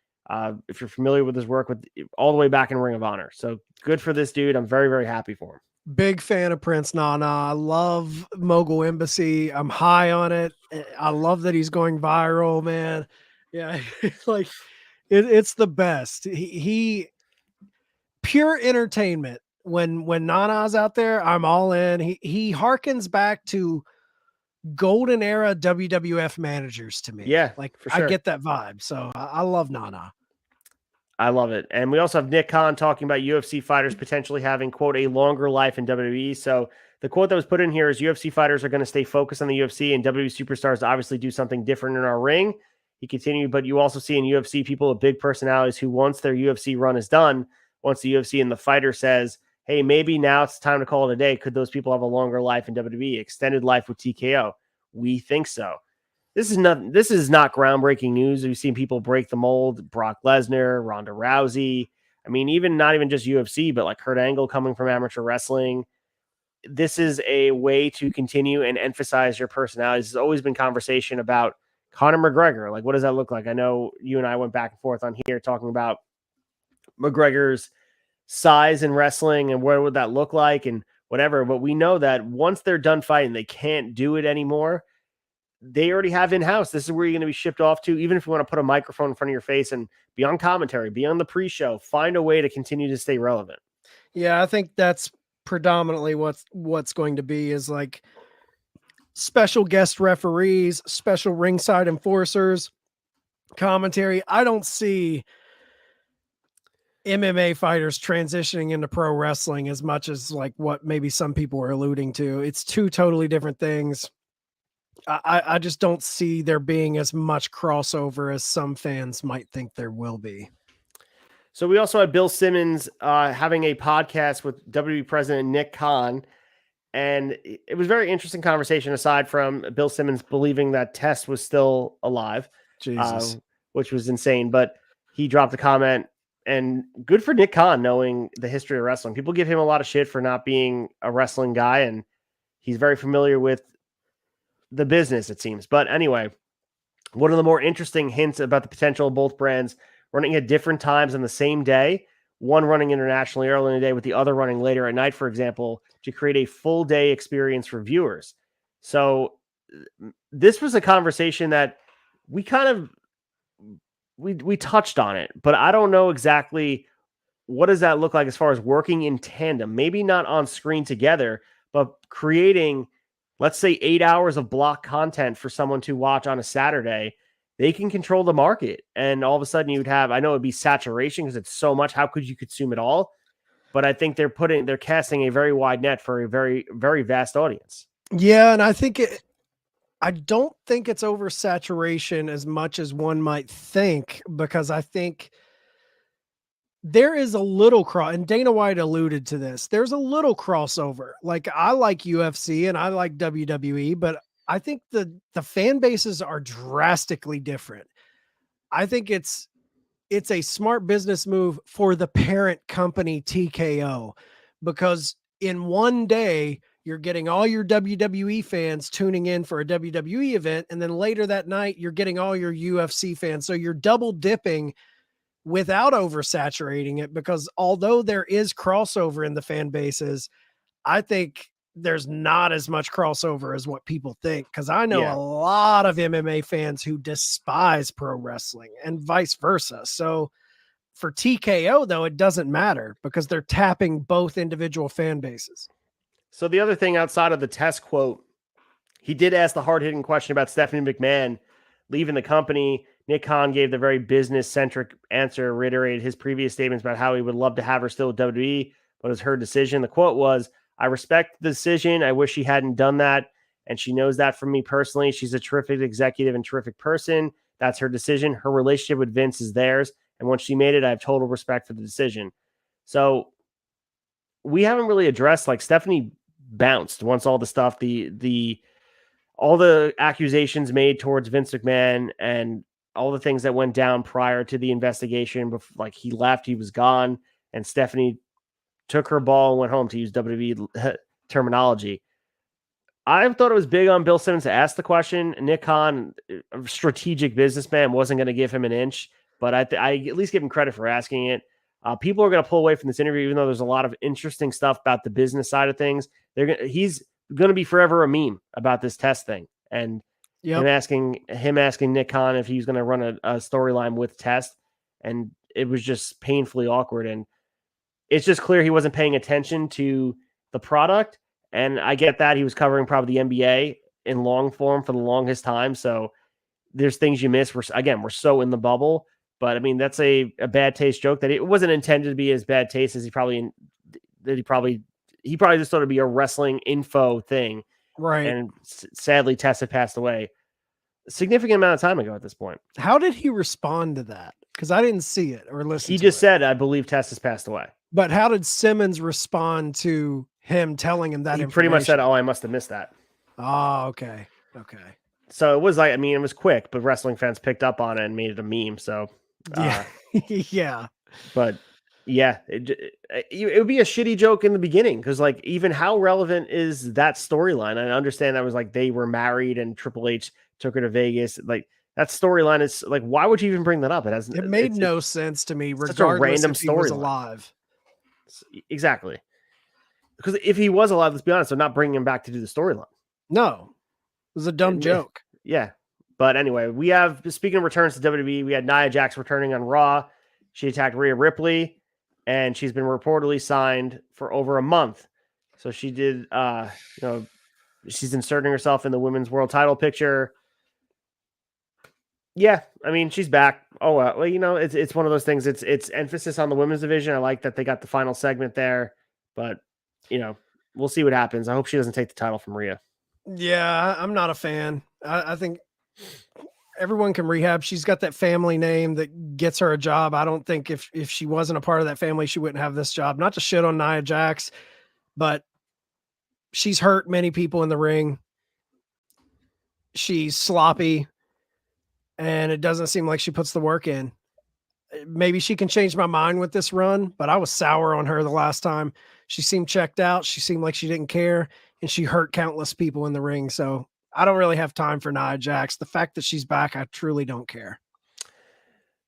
[SPEAKER 1] If you're familiar with his work with all the way back in Ring of Honor. So good for this dude. I'm very, very happy for him.
[SPEAKER 2] Big fan of Prince Nana. I love Mogul Embassy. I'm high on it. I love that he's going viral, man. Yeah. Like it's the best. He pure entertainment. When Nana's out there, I'm all in. He harkens back to golden era WWF managers to me.
[SPEAKER 1] Yeah,
[SPEAKER 2] like
[SPEAKER 1] for sure.
[SPEAKER 2] I get that vibe. So I love Nana.
[SPEAKER 1] I love it. And we also have Nick Khan talking about UFC fighters potentially having, quote, a longer life in WWE. So the quote that was put in here is UFC fighters are going to stay focused on the UFC, and WWE superstars obviously do something different in our ring. He continued, but you also see in UFC people with big personalities who once their UFC run is done, once the UFC and the fighter says, hey, maybe now it's time to call it a day, could those people have a longer life in WWE, extended life with TKO? We think so. This is not groundbreaking news. We've seen people break the mold. Brock Lesnar, Ronda Rousey. I mean, not even just UFC, but like Kurt Angle coming from amateur wrestling. This is a way to continue and emphasize your personalities. There's always been conversation about Conor McGregor. Like, what does that look like? I know you and I went back and forth on here talking about McGregor's size in wrestling and what would that look like and whatever. But we know that once they're done fighting, they can't do it anymore. They already have in-house. This is where you're going to be shipped off to. Even if you want to put a microphone in front of your face and be on commentary, be on the pre-show, find a way to continue to stay relevant.
[SPEAKER 2] Yeah, I think that's predominantly what's going to be is like special guest referees, special ringside enforcers, commentary. I don't see MMA fighters transitioning into pro wrestling as much as like what maybe some people are alluding to. It's two totally different things. I just don't see there being as much crossover as some fans might think there will be.
[SPEAKER 1] So we also had Bill Simmons having a podcast with WWE President Nick Khan, and it was a very interesting conversation aside from Bill Simmons believing that Test was still alive, which was insane. But he dropped a comment, and good for Nick Khan knowing the history of wrestling. People give him a lot of shit for not being a wrestling guy, and he's very familiar with the business, it seems. But anyway, one of the more interesting hints about the potential of both brands running at different times on the same day, one running internationally early in the day with the other running later at night, for example, to create a full day experience for viewers. So this was a conversation that we kind of, we touched on it, but I don't know exactly what does that look like as far as working in tandem, maybe not on screen together, but creating, let's say 8 hours of block content for someone to watch on a Saturday. They can control the market. And all of a sudden you'd have, I know it'd be saturation because it's so much. How could you consume it all? But I think they're casting a very wide net for a very, very vast audience.
[SPEAKER 2] Yeah. And I don't think it's oversaturation as much as one might think, because I think there is a little and Dana White alluded to this. There's a little crossover. Like, I like UFC and I like WWE, but I think the fan bases are drastically different. I think it's a smart business move for the parent company TKO, because in one day you're getting all your WWE fans tuning in for a WWE event, and then later that night you're getting all your UFC fans. So you're double dipping without oversaturating it, because although there is crossover in the fan bases, I think there's not as much crossover as what people think. Because I know
[SPEAKER 1] Yeah.
[SPEAKER 2] a lot of MMA fans who despise pro wrestling and vice versa. So for TKO, though, it doesn't matter because they're tapping both individual fan bases.
[SPEAKER 1] So the other thing outside of the test quote, he did ask the hard-hitting question about Stephanie McMahon leaving the company. Nick Khan gave the very business-centric answer, reiterated his previous statements about how he would love to have her still with WWE, but it was her decision. The quote was, "I respect the decision. I wish she hadn't done that, and she knows that from me personally. She's a terrific executive and terrific person. That's her decision. Her relationship with Vince is theirs, and once she made it, I have total respect for the decision." So we haven't really addressed, like, Stephanie bounced once all the stuff, all the accusations made towards Vince McMahon and all the things that went down prior to the investigation. Before, like, he left, he was gone, and Stephanie took her ball and went home, to use WWE terminology. I thought it was big on Bill Simmons to ask the question. Nick Khan, a strategic businessman, wasn't going to give him an inch, but I at least give him credit for asking it. People are going to pull away from this interview, even though there's a lot of interesting stuff about the business side of things. He's going to be forever a meme about this test thing, and him asking Nick Khan if he's going to run a storyline with Test, and it was just painfully awkward, and it's just clear he wasn't paying attention to the product. And I get that he was covering probably the NBA in long form for the longest time, so there's things you miss. We're so in the bubble, but I mean, that's a bad taste joke that it wasn't intended to be as bad taste as he probably just thought it'd be a wrestling info thing.
[SPEAKER 2] Right.
[SPEAKER 1] And sadly, Tess had passed away a significant amount of time ago at this point.
[SPEAKER 2] How did he respond to that? Because I didn't see it or listen.
[SPEAKER 1] He just said, "I believe Tess has passed away."
[SPEAKER 2] But how did Simmons respond to him telling him that?
[SPEAKER 1] He pretty much said, "Oh, I must have missed that."
[SPEAKER 2] Oh, okay. Okay.
[SPEAKER 1] So it was like, I mean, it was quick, but wrestling fans picked up on it and made it a meme. So
[SPEAKER 2] yeah. Yeah.
[SPEAKER 1] But yeah, it would be a shitty joke in the beginning, because, like, even how relevant is that storyline? I understand that was like they were married and Triple H took her to Vegas. Like, that storyline is like, why would you even bring that up?
[SPEAKER 2] It made no sense to me, regardless
[SPEAKER 1] such a random
[SPEAKER 2] if he was
[SPEAKER 1] storyline.
[SPEAKER 2] alive.
[SPEAKER 1] Exactly. Because if he was alive, let's be honest, they're not bringing him back to do the storyline.
[SPEAKER 2] No, it was a dumb joke.
[SPEAKER 1] Yeah. But anyway, we have, speaking of returns to WWE, we had Nia Jax returning on Raw. She attacked Rhea Ripley, and she's been reportedly signed for over a month. So she did, she's inserting herself in the women's world title picture. Yeah, I mean, she's back. Oh, well, it's one of those things. It's emphasis on the women's division. I like that they got the final segment there, but we'll see what happens. I hope she doesn't take the title from Rhea.
[SPEAKER 2] Yeah, I'm not a fan. I think everyone can rehab. She's got that family name that gets her a job. I don't think if she wasn't a part of that family, she wouldn't have this job. Not to shit on Nia Jax, but she's hurt many people in the ring. She's sloppy, and it doesn't seem like she puts the work in. Maybe she can change my mind with this run, but I was sour on her the last time. She seemed checked out. She seemed like she didn't care, and she hurt countless people in the ring. So I don't really have time for Nia Jax. The fact that she's back, I truly don't care.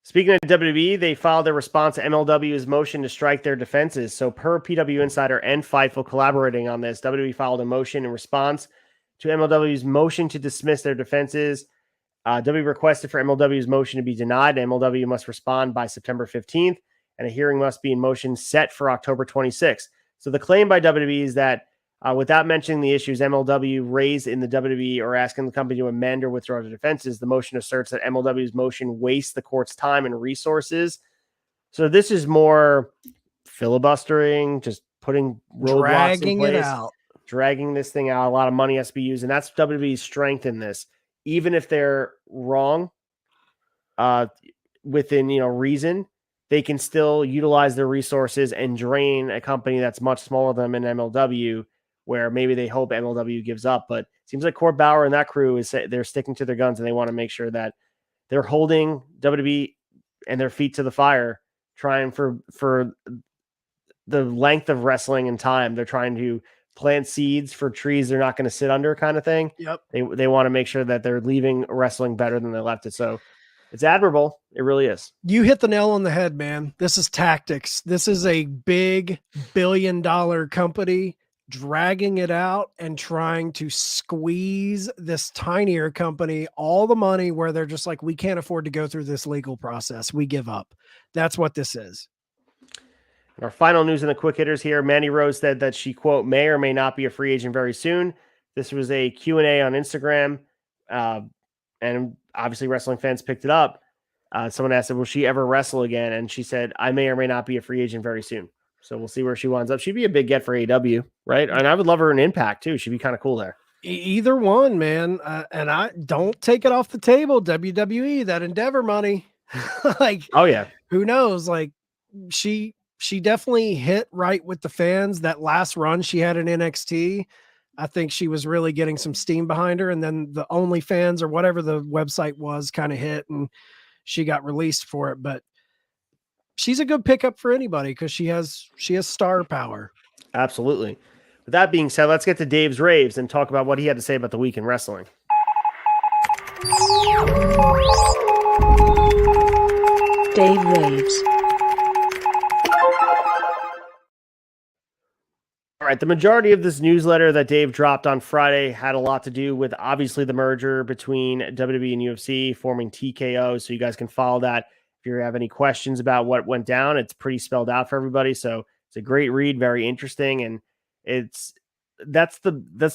[SPEAKER 1] Speaking of WWE, they filed their response to MLW's motion to strike their defenses. So per PW Insider and Fightful collaborating on this, WWE filed a motion in response to MLW's motion to dismiss their defenses. WWE requested for MLW's motion to be denied. MLW must respond by September 15th, and a hearing must be in motion set for October 26th. So the claim by WWE is that without mentioning the issues MLW raised in the WWE or asking the company to amend or withdraw their defenses, the motion asserts that MLW's motion wastes the court's time and resources. So this is more filibustering, just putting roadblocks in place, dragging this thing out. A lot of money has to be used, and that's WWE's strength in this. Even if they're wrong, within reason, they can still utilize their resources and drain a company that's much smaller than an MLW, where maybe they hope MLW gives up. But it seems like Court Bauer and that crew they're sticking to their guns, and they want to make sure that they're holding WWE and their feet to the fire, trying for the length of wrestling and time. They're trying to plant seeds for trees they're not going to sit under, kind of thing.
[SPEAKER 2] Yep.
[SPEAKER 1] They want to make sure that they're leaving wrestling better than they left it. So it's admirable. It really is.
[SPEAKER 2] You hit the nail on the head, man. This is tactics. This is a big billion-dollar company dragging it out and trying to squeeze this tinier company all the money, where they're just like, we can't afford to go through this legal process. We give up. That's what this is.
[SPEAKER 1] And our final news in the quick hitters here. Mandy Rose said that she, quote, may or may not be a free agent very soon. This was a Q&A on Instagram. And obviously wrestling fans picked it up. Someone asked her, will she ever wrestle again? And she said, I may or may not be a free agent very soon. So we'll see where she winds up. She'd be a big get for AEW, right? And I would love her in Impact too. She'd be kind of cool there.
[SPEAKER 2] Either one, man. And I don't take it off the table. WWE, that Endeavor money. Like,
[SPEAKER 1] oh yeah,
[SPEAKER 2] who knows? Like, she definitely hit right with the fans. That last run she had in NXT, I think she was really getting some steam behind her. And then the OnlyFans or whatever the website was kind of hit, and she got released for it. But she's a good pickup for anybody because she has star power.
[SPEAKER 1] Absolutely. With that being said, let's get to Dave's raves and talk about what he had to say about the week in wrestling.
[SPEAKER 3] Dave raves.
[SPEAKER 1] All right, the majority of this newsletter that Dave dropped on Friday had a lot to do with obviously the merger between WWE and UFC forming TKO. So you guys can follow that. If you have any questions about what went down, it's pretty spelled out for everybody. So it's a great read, very interesting. And that's the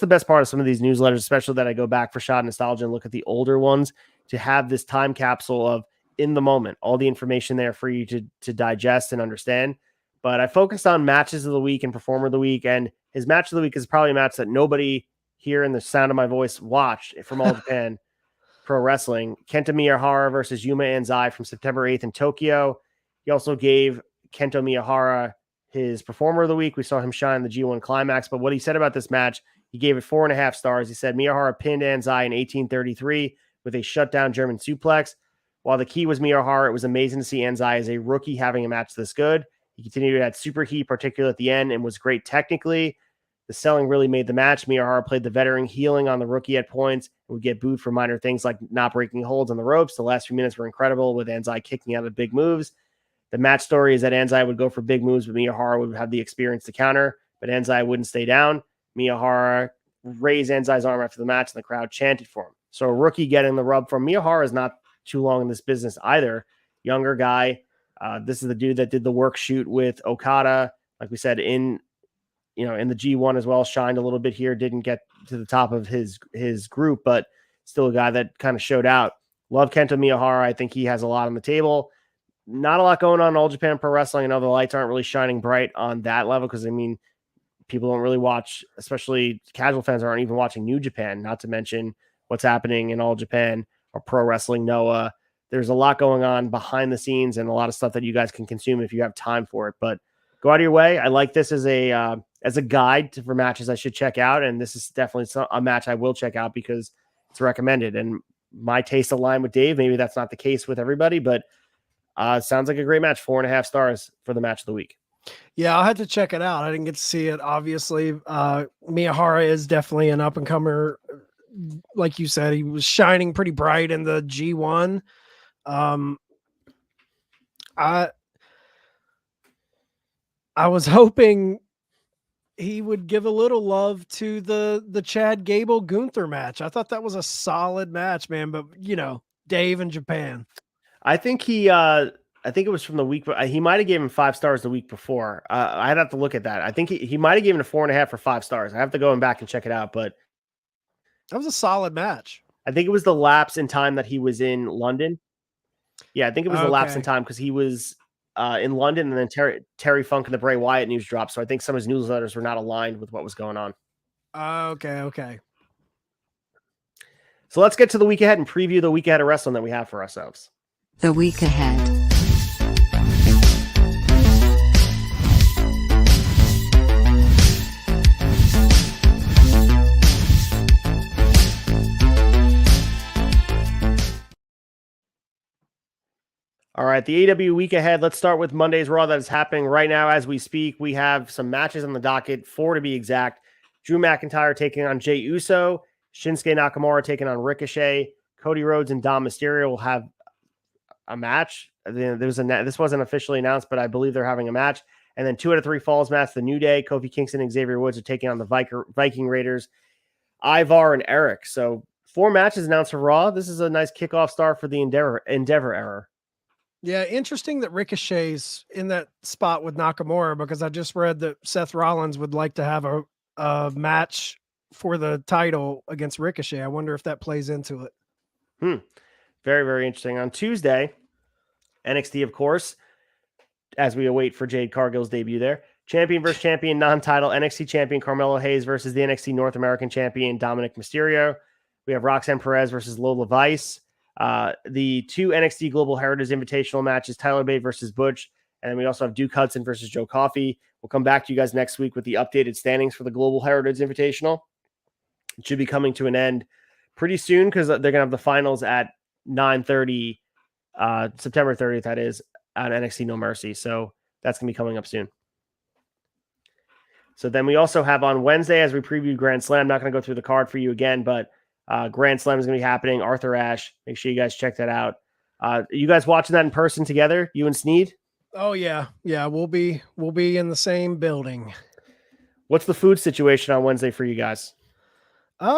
[SPEAKER 1] best part of some of these newsletters, especially that I go back for shot nostalgia and look at the older ones, to have this time capsule of in the moment, all the information there for you to digest and understand. But I focused on matches of the week and performer of the week, and his match of the week is probably a match that nobody here in the sound of my voice watched from All Japan Pro Wrestling. Kento Miyahara versus Yuma Anzai from September 8th in Tokyo. He also gave Kento Miyahara his performer of the week. We saw him shine the G1 Climax, but what he said about this match, he gave it 4.5 stars. He said Miyahara pinned Anzai in 1833 with a shutdown German suplex. While the key was Miyahara, it was amazing to see Anzai as a rookie having a match this good. He continued to add super heat, particularly at the end, and was great technically. The selling really made the match. Miyahara played the veteran, healing on the rookie at points, and would get booed for minor things like not breaking holds on the ropes. The last few minutes were incredible, with Anzai kicking out of big moves. The match story is that Anzai would go for big moves, but Miyahara would have the experience to counter, but Anzai wouldn't stay down. Miyahara raised Anzai's arm after the match, and the crowd chanted for him. So a rookie getting the rub from Miyahara is not too long in this business either. Younger guy. This is the dude that did the work shoot with Okada, like we said, in the G1 as well. Shined a little bit here, didn't get to the top of his group, but still a guy that kind of showed out. Love Kento Miyahara. I think he has a lot on the table. Not a lot going on in All Japan Pro Wrestling. I know the lights aren't really shining bright on that level because, I mean, people don't really watch, especially casual fans aren't even watching New Japan, not to mention what's happening in All Japan or Pro Wrestling Noah. There's a lot going on behind the scenes and a lot of stuff that you guys can consume if you have time for it. But go out of your way. I like this as a guide for matches I should check out, and this is definitely a match I will check out because it's recommended. And my taste align with Dave. Maybe that's not the case with everybody, but sounds like a great match. 4.5 stars for the match of the week.
[SPEAKER 2] Yeah, I'll have to check it out. I didn't get to see it. Obviously, Miyahara is definitely an up and comer. Like you said, he was shining pretty bright in the G1. I was hoping he would give a little love to the Chad Gable Gunther match. I thought that was a solid match, man. But Dave in Japan.
[SPEAKER 1] I think it was from the week. He might have given him 5 stars the week before. I'd have to look at that. I think he might have given a 4.5 or 5 stars. I have to go back and check it out, but
[SPEAKER 2] that was a solid match.
[SPEAKER 1] I think it was the lapse in time that he was in London. Yeah, I think it was the lapse in time because he was in London, and then Terry Funk and the Bray Wyatt news dropped. So I think some of his newsletters were not aligned with what was going on.
[SPEAKER 2] Okay.
[SPEAKER 1] So let's get to the week ahead and preview the week ahead of wrestling that we have for ourselves.
[SPEAKER 3] The week ahead.
[SPEAKER 1] All right, the AEW week ahead. Let's start with Monday's Raw that is happening right now as we speak. We have some matches on the docket, 4 to be exact. Drew McIntyre taking on Jey Uso, Shinsuke Nakamura taking on Ricochet, Cody Rhodes and Dom Mysterio will have a match. This wasn't officially announced, but I believe they're having a match. And then 2 out of 3 falls match. The New Day, Kofi Kingston and Xavier Woods are taking on the Viking Raiders, Ivar and Eric. So 4 matches announced for Raw. This is a nice kickoff start for the Endeavor era.
[SPEAKER 2] Yeah, interesting that Ricochet's in that spot with Nakamura, because I just read that Seth Rollins would like to have a match for the title against Ricochet. I wonder if that plays into it.
[SPEAKER 1] Very, very interesting. On Tuesday, NXT, of course, as we await for Jade Cargill's debut there. Champion versus champion, non-title. NXT champion Carmelo Hayes versus the NXT North American champion Dominic Mysterio. We have Roxanne Perez versus Lola Vice. The 2 NXT Global Heritage Invitational matches, Tyler Bate versus Butch. And then we also have Duke Hudson versus Joe Coffey. We'll come back to you guys next week with the updated standings for the Global Heritage Invitational. It should be coming to an end pretty soon because they're going to have the finals at 9:30, September 30th, that is, on NXT No Mercy. So that's going to be coming up soon. So then we also have on Wednesday, as we preview Grand Slam, I'm not going to go through the card for you again, but Grand Slam is going to be happening. Arthur Ashe. Make sure you guys check that out. You guys watching that in person together, you and Sneed?
[SPEAKER 2] Oh yeah. Yeah. We'll be in the same building.
[SPEAKER 1] What's the food situation on Wednesday for you guys?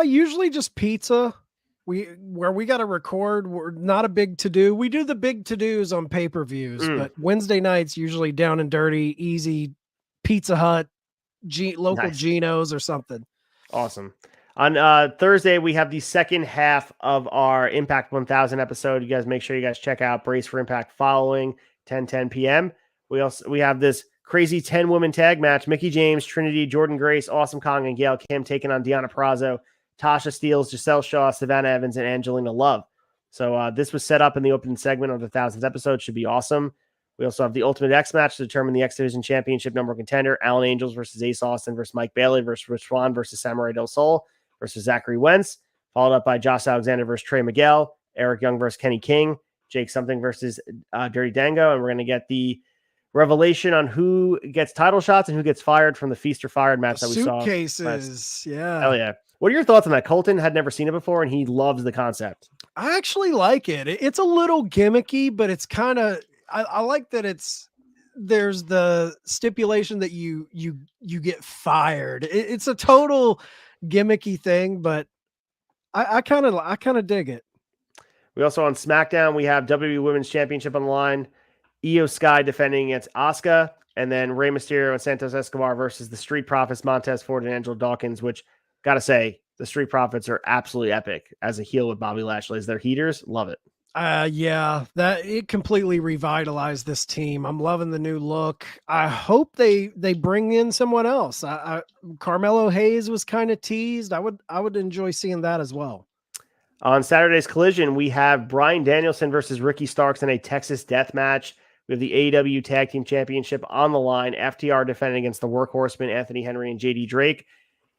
[SPEAKER 2] Usually just pizza. Where we got to record, we're not a big to-do. We do the big to-dos on pay-per-views, but Wednesday nights usually down and dirty, easy Pizza Hut, local
[SPEAKER 1] Nice.
[SPEAKER 2] Geno's or something.
[SPEAKER 1] Awesome. On Thursday, we have the second half of our Impact 1000 episode. You guys make sure you guys check out Brace for Impact following 10 p.m. We have this crazy 10-woman tag match. Mickie James, Trinity, Jordan Grace, Awesome Kong, and Gail Kim taking on Deonna Purrazzo, Tasha Steelz, Giselle Shaw, Savannah Evans, and Angelina Love. So this was set up in the opening segment of the 1000th episode. Should be awesome. We also have the Ultimate X match to determine the X Division Championship number contender. Alan Angels versus Ace Austin versus Mike Bailey versus Rich Swann versus Samurai Del Sol versus Zachary Wentz. Followed up by Josh Alexander versus Trey Miguel. Eric Young versus Kenny King. Jake Something versus Dirty Dango. And we're going to get the revelation on who gets title shots and who gets fired from the Feast or Fired match that we saw.
[SPEAKER 2] Suitcases. Yeah.
[SPEAKER 1] Hell yeah. What are your thoughts on that? Colton had never seen it before, and he loves the concept.
[SPEAKER 2] I actually like it. It's a little gimmicky, but it's kind of, I like that there's the stipulation that you get fired. It's a total gimmicky thing, but I kind of dig it.
[SPEAKER 1] We also on SmackDown, we have WWE Women's Championship on the line. Io Sky defending against Asuka, and then Rey Mysterio and Santos Escobar versus the Street Profits, Montez Ford and Angelo Dawkins, which, gotta say, the Street Profits are absolutely epic as a heel with Bobby Lashley. As their heaters, love it.
[SPEAKER 2] Yeah, that it completely revitalized this team. I'm loving the new look. I hope they bring in someone else. Carmelo Hayes was kind of teased. I would enjoy seeing that as well.
[SPEAKER 1] On Saturday's Collision, we have Bryan Danielson versus Ricky Starks in a Texas death match. We have the AEW Tag Team Championship on the line. FTR defending against the Workhorsemen, Anthony Henry and JD Drake.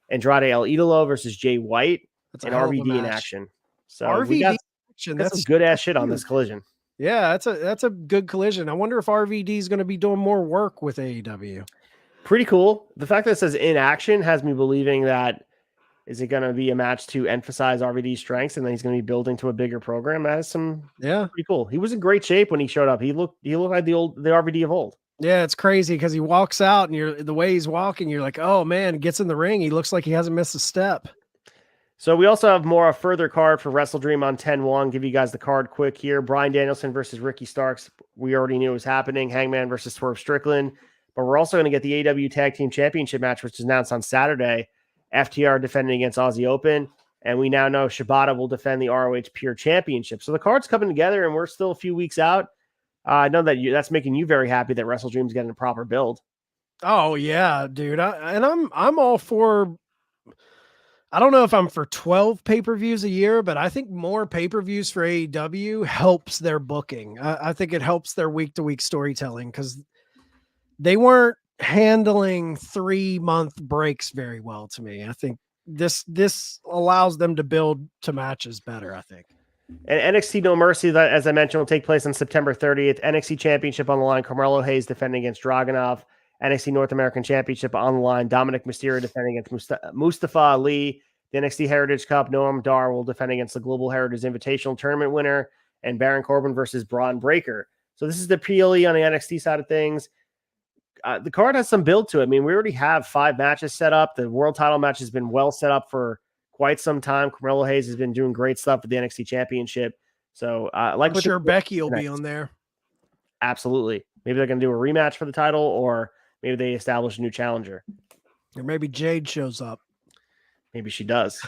[SPEAKER 1] Andrade El Idolo versus Jay White. And RVD in action. So
[SPEAKER 2] RVD
[SPEAKER 1] we got
[SPEAKER 2] action.
[SPEAKER 1] that's some good ass shit on this Collision.
[SPEAKER 2] Yeah, that's a good Collision. I wonder if RVD is going to be doing more work with AEW.
[SPEAKER 1] Pretty cool. The fact that it says in action has me believing that is it going to be a match to emphasize RVD's strengths, and then he's going to be building to a bigger program. That is pretty cool. He was in great shape when he showed up. He looked like the RVD of old.
[SPEAKER 2] Yeah, it's crazy because he walks out and the way he's walking, you're like, oh man, gets in the ring. He looks like he hasn't missed a step.
[SPEAKER 1] So we also have a further card for Wrestle Dream on 10-1. Give you guys the card quick here. Bryan Danielson versus Ricky Starks. We already knew it was happening. Hangman versus Swerve Strickland. But we're also going to get the AEW Tag Team Championship match, which is announced on Saturday. FTR defending against Aussie Open. And we now know Shibata will defend the ROH Pure Championship. So the card's coming together, and we're still a few weeks out. I know that that's making you very happy that Wrestle Dream's getting a proper build.
[SPEAKER 2] Oh yeah, dude. I'm all for. I don't know if I'm for 12 pay-per-views a year, but I think more pay-per-views for AEW helps their booking. I think it helps their week-to-week storytelling because they weren't handling 3-month breaks very well to me. I think this allows them to build to matches better, I think.
[SPEAKER 1] And NXT No Mercy, that, as I mentioned, will take place on September 30th. NXT Championship on the line, Carmelo Hayes defending against Dragunov. NXT North American Championship on the line, Dominic Mysterio defending against Mustafa Ali. The NXT Heritage Cup, Noam Dar will defend against the Global Heritage Invitational Tournament winner, and Baron Corbin versus Braun Breaker. So this is the PLE on the NXT side of things. The card has some build to it. I mean, we already have 5 matches set up. The world title match has been well set up for quite some time. Carmelo Hayes has been doing great stuff with the NXT Championship. So,
[SPEAKER 2] I'm sure Becky will be on there.
[SPEAKER 1] Absolutely. Maybe they're going to do a rematch for the title, or maybe they establish a new challenger.
[SPEAKER 2] Or maybe Jade shows up.
[SPEAKER 1] Maybe she does.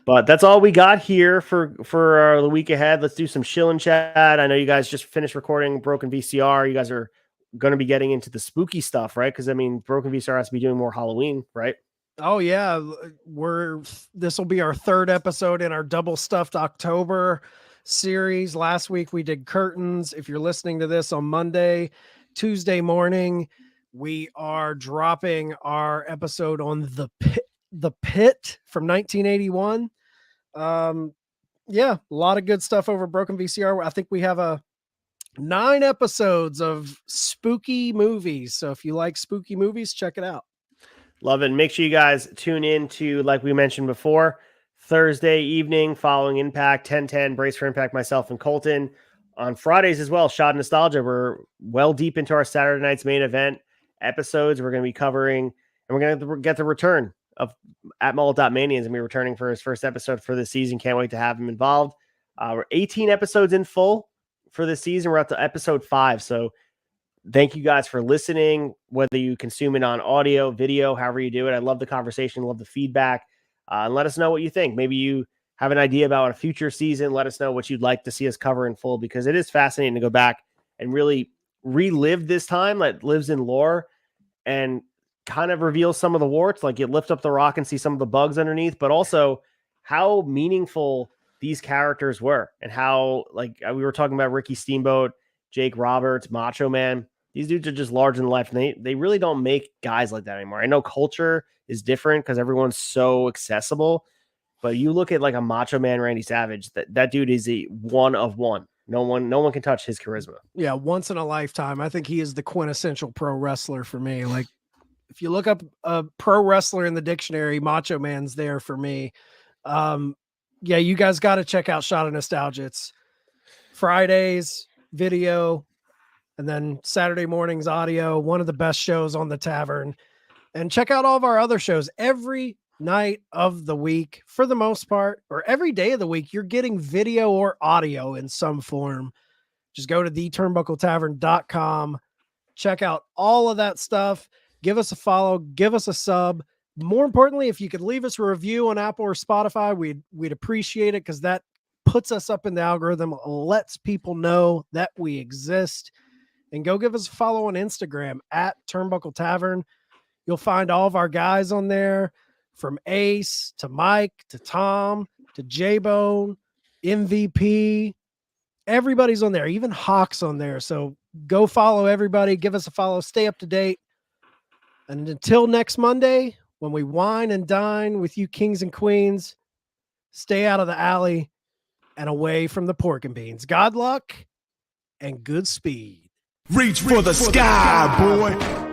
[SPEAKER 1] But that's all we got here for the week ahead. Let's do some chill and chat. I know you guys just finished recording Broken VCR. You guys are going to be getting into the spooky stuff, right? Because I mean, Broken VCR has to be doing more Halloween, right?
[SPEAKER 2] Oh yeah, this will be our 3rd episode in our Double Stuffed October series. Last week we did curtains. If you're listening to this on Monday, Tuesday morning, we are dropping our episode on the Pit from 1981. Yeah, a lot of good stuff over Broken VCR. I think we have 9 episodes of spooky movies. So if you like spooky movies, check it out.
[SPEAKER 1] Love it. And make sure you guys tune in to, like we mentioned before, Thursday evening following Impact, 10:10, Brace for Impact, myself and Colton. On Fridays as well, Shot Nostalgia. We're well deep into our Saturday night's main event episodes. We're going to be covering, and we're going to get the return of at Mullet.Mania is going to be returning for his first episode for the season. Can't wait to have him involved. We're 18 episodes in full for this season. We're up to episode 5. So thank you guys for listening, whether you consume it on audio, video, however you do it. I love the conversation, love the feedback. And let us know what you think. Maybe you have an idea about a future season. Let us know what you'd like to see us cover in full, because it is fascinating to go back and really relive this time that lives in lore and kind of reveal some of the warts. Like, you lift up the rock and see some of the bugs underneath, but also how meaningful these characters were, and how, like, we were talking about Ricky Steamboat, Jake Roberts, Macho Man. These dudes are just larger than life, and they really don't make guys like that anymore. I know culture is different because everyone's so accessible, but you look at like a Macho Man Randy Savage, that dude is a one of one. No one can touch his charisma.
[SPEAKER 2] Yeah, once in a lifetime. I think he is the quintessential pro wrestler for me. Like, if you look up a pro wrestler in the dictionary, Macho Man's there for me. Yeah, you guys got to check out Shot of Nostalgia. It's Fridays video, and then Saturday mornings audio. One of the best shows on the Tavern. And check out all of our other shows every night of the week, for the most part, or every day of the week. You're getting video or audio in some form. Just go to theturnbuckletavern.com. Check out all of that stuff. Give us a follow. Give us a sub. More importantly, if you could leave us a review on Apple or Spotify, we'd appreciate it, because that puts us up in the algorithm, lets people know that we exist. And go give us a follow on Instagram at Turnbuckle Tavern. You'll find all of our guys on there, from Ace to Mike to Tom to J-Bone, MVP. Everybody's on there, even Hawk's on there. So go follow everybody. Give us a follow. Stay up to date. And until next Monday, when we wine and dine with you kings and queens, stay out of the alley and away from the pork and beans. God luck and good speed.
[SPEAKER 4] Reach for the sky, boy.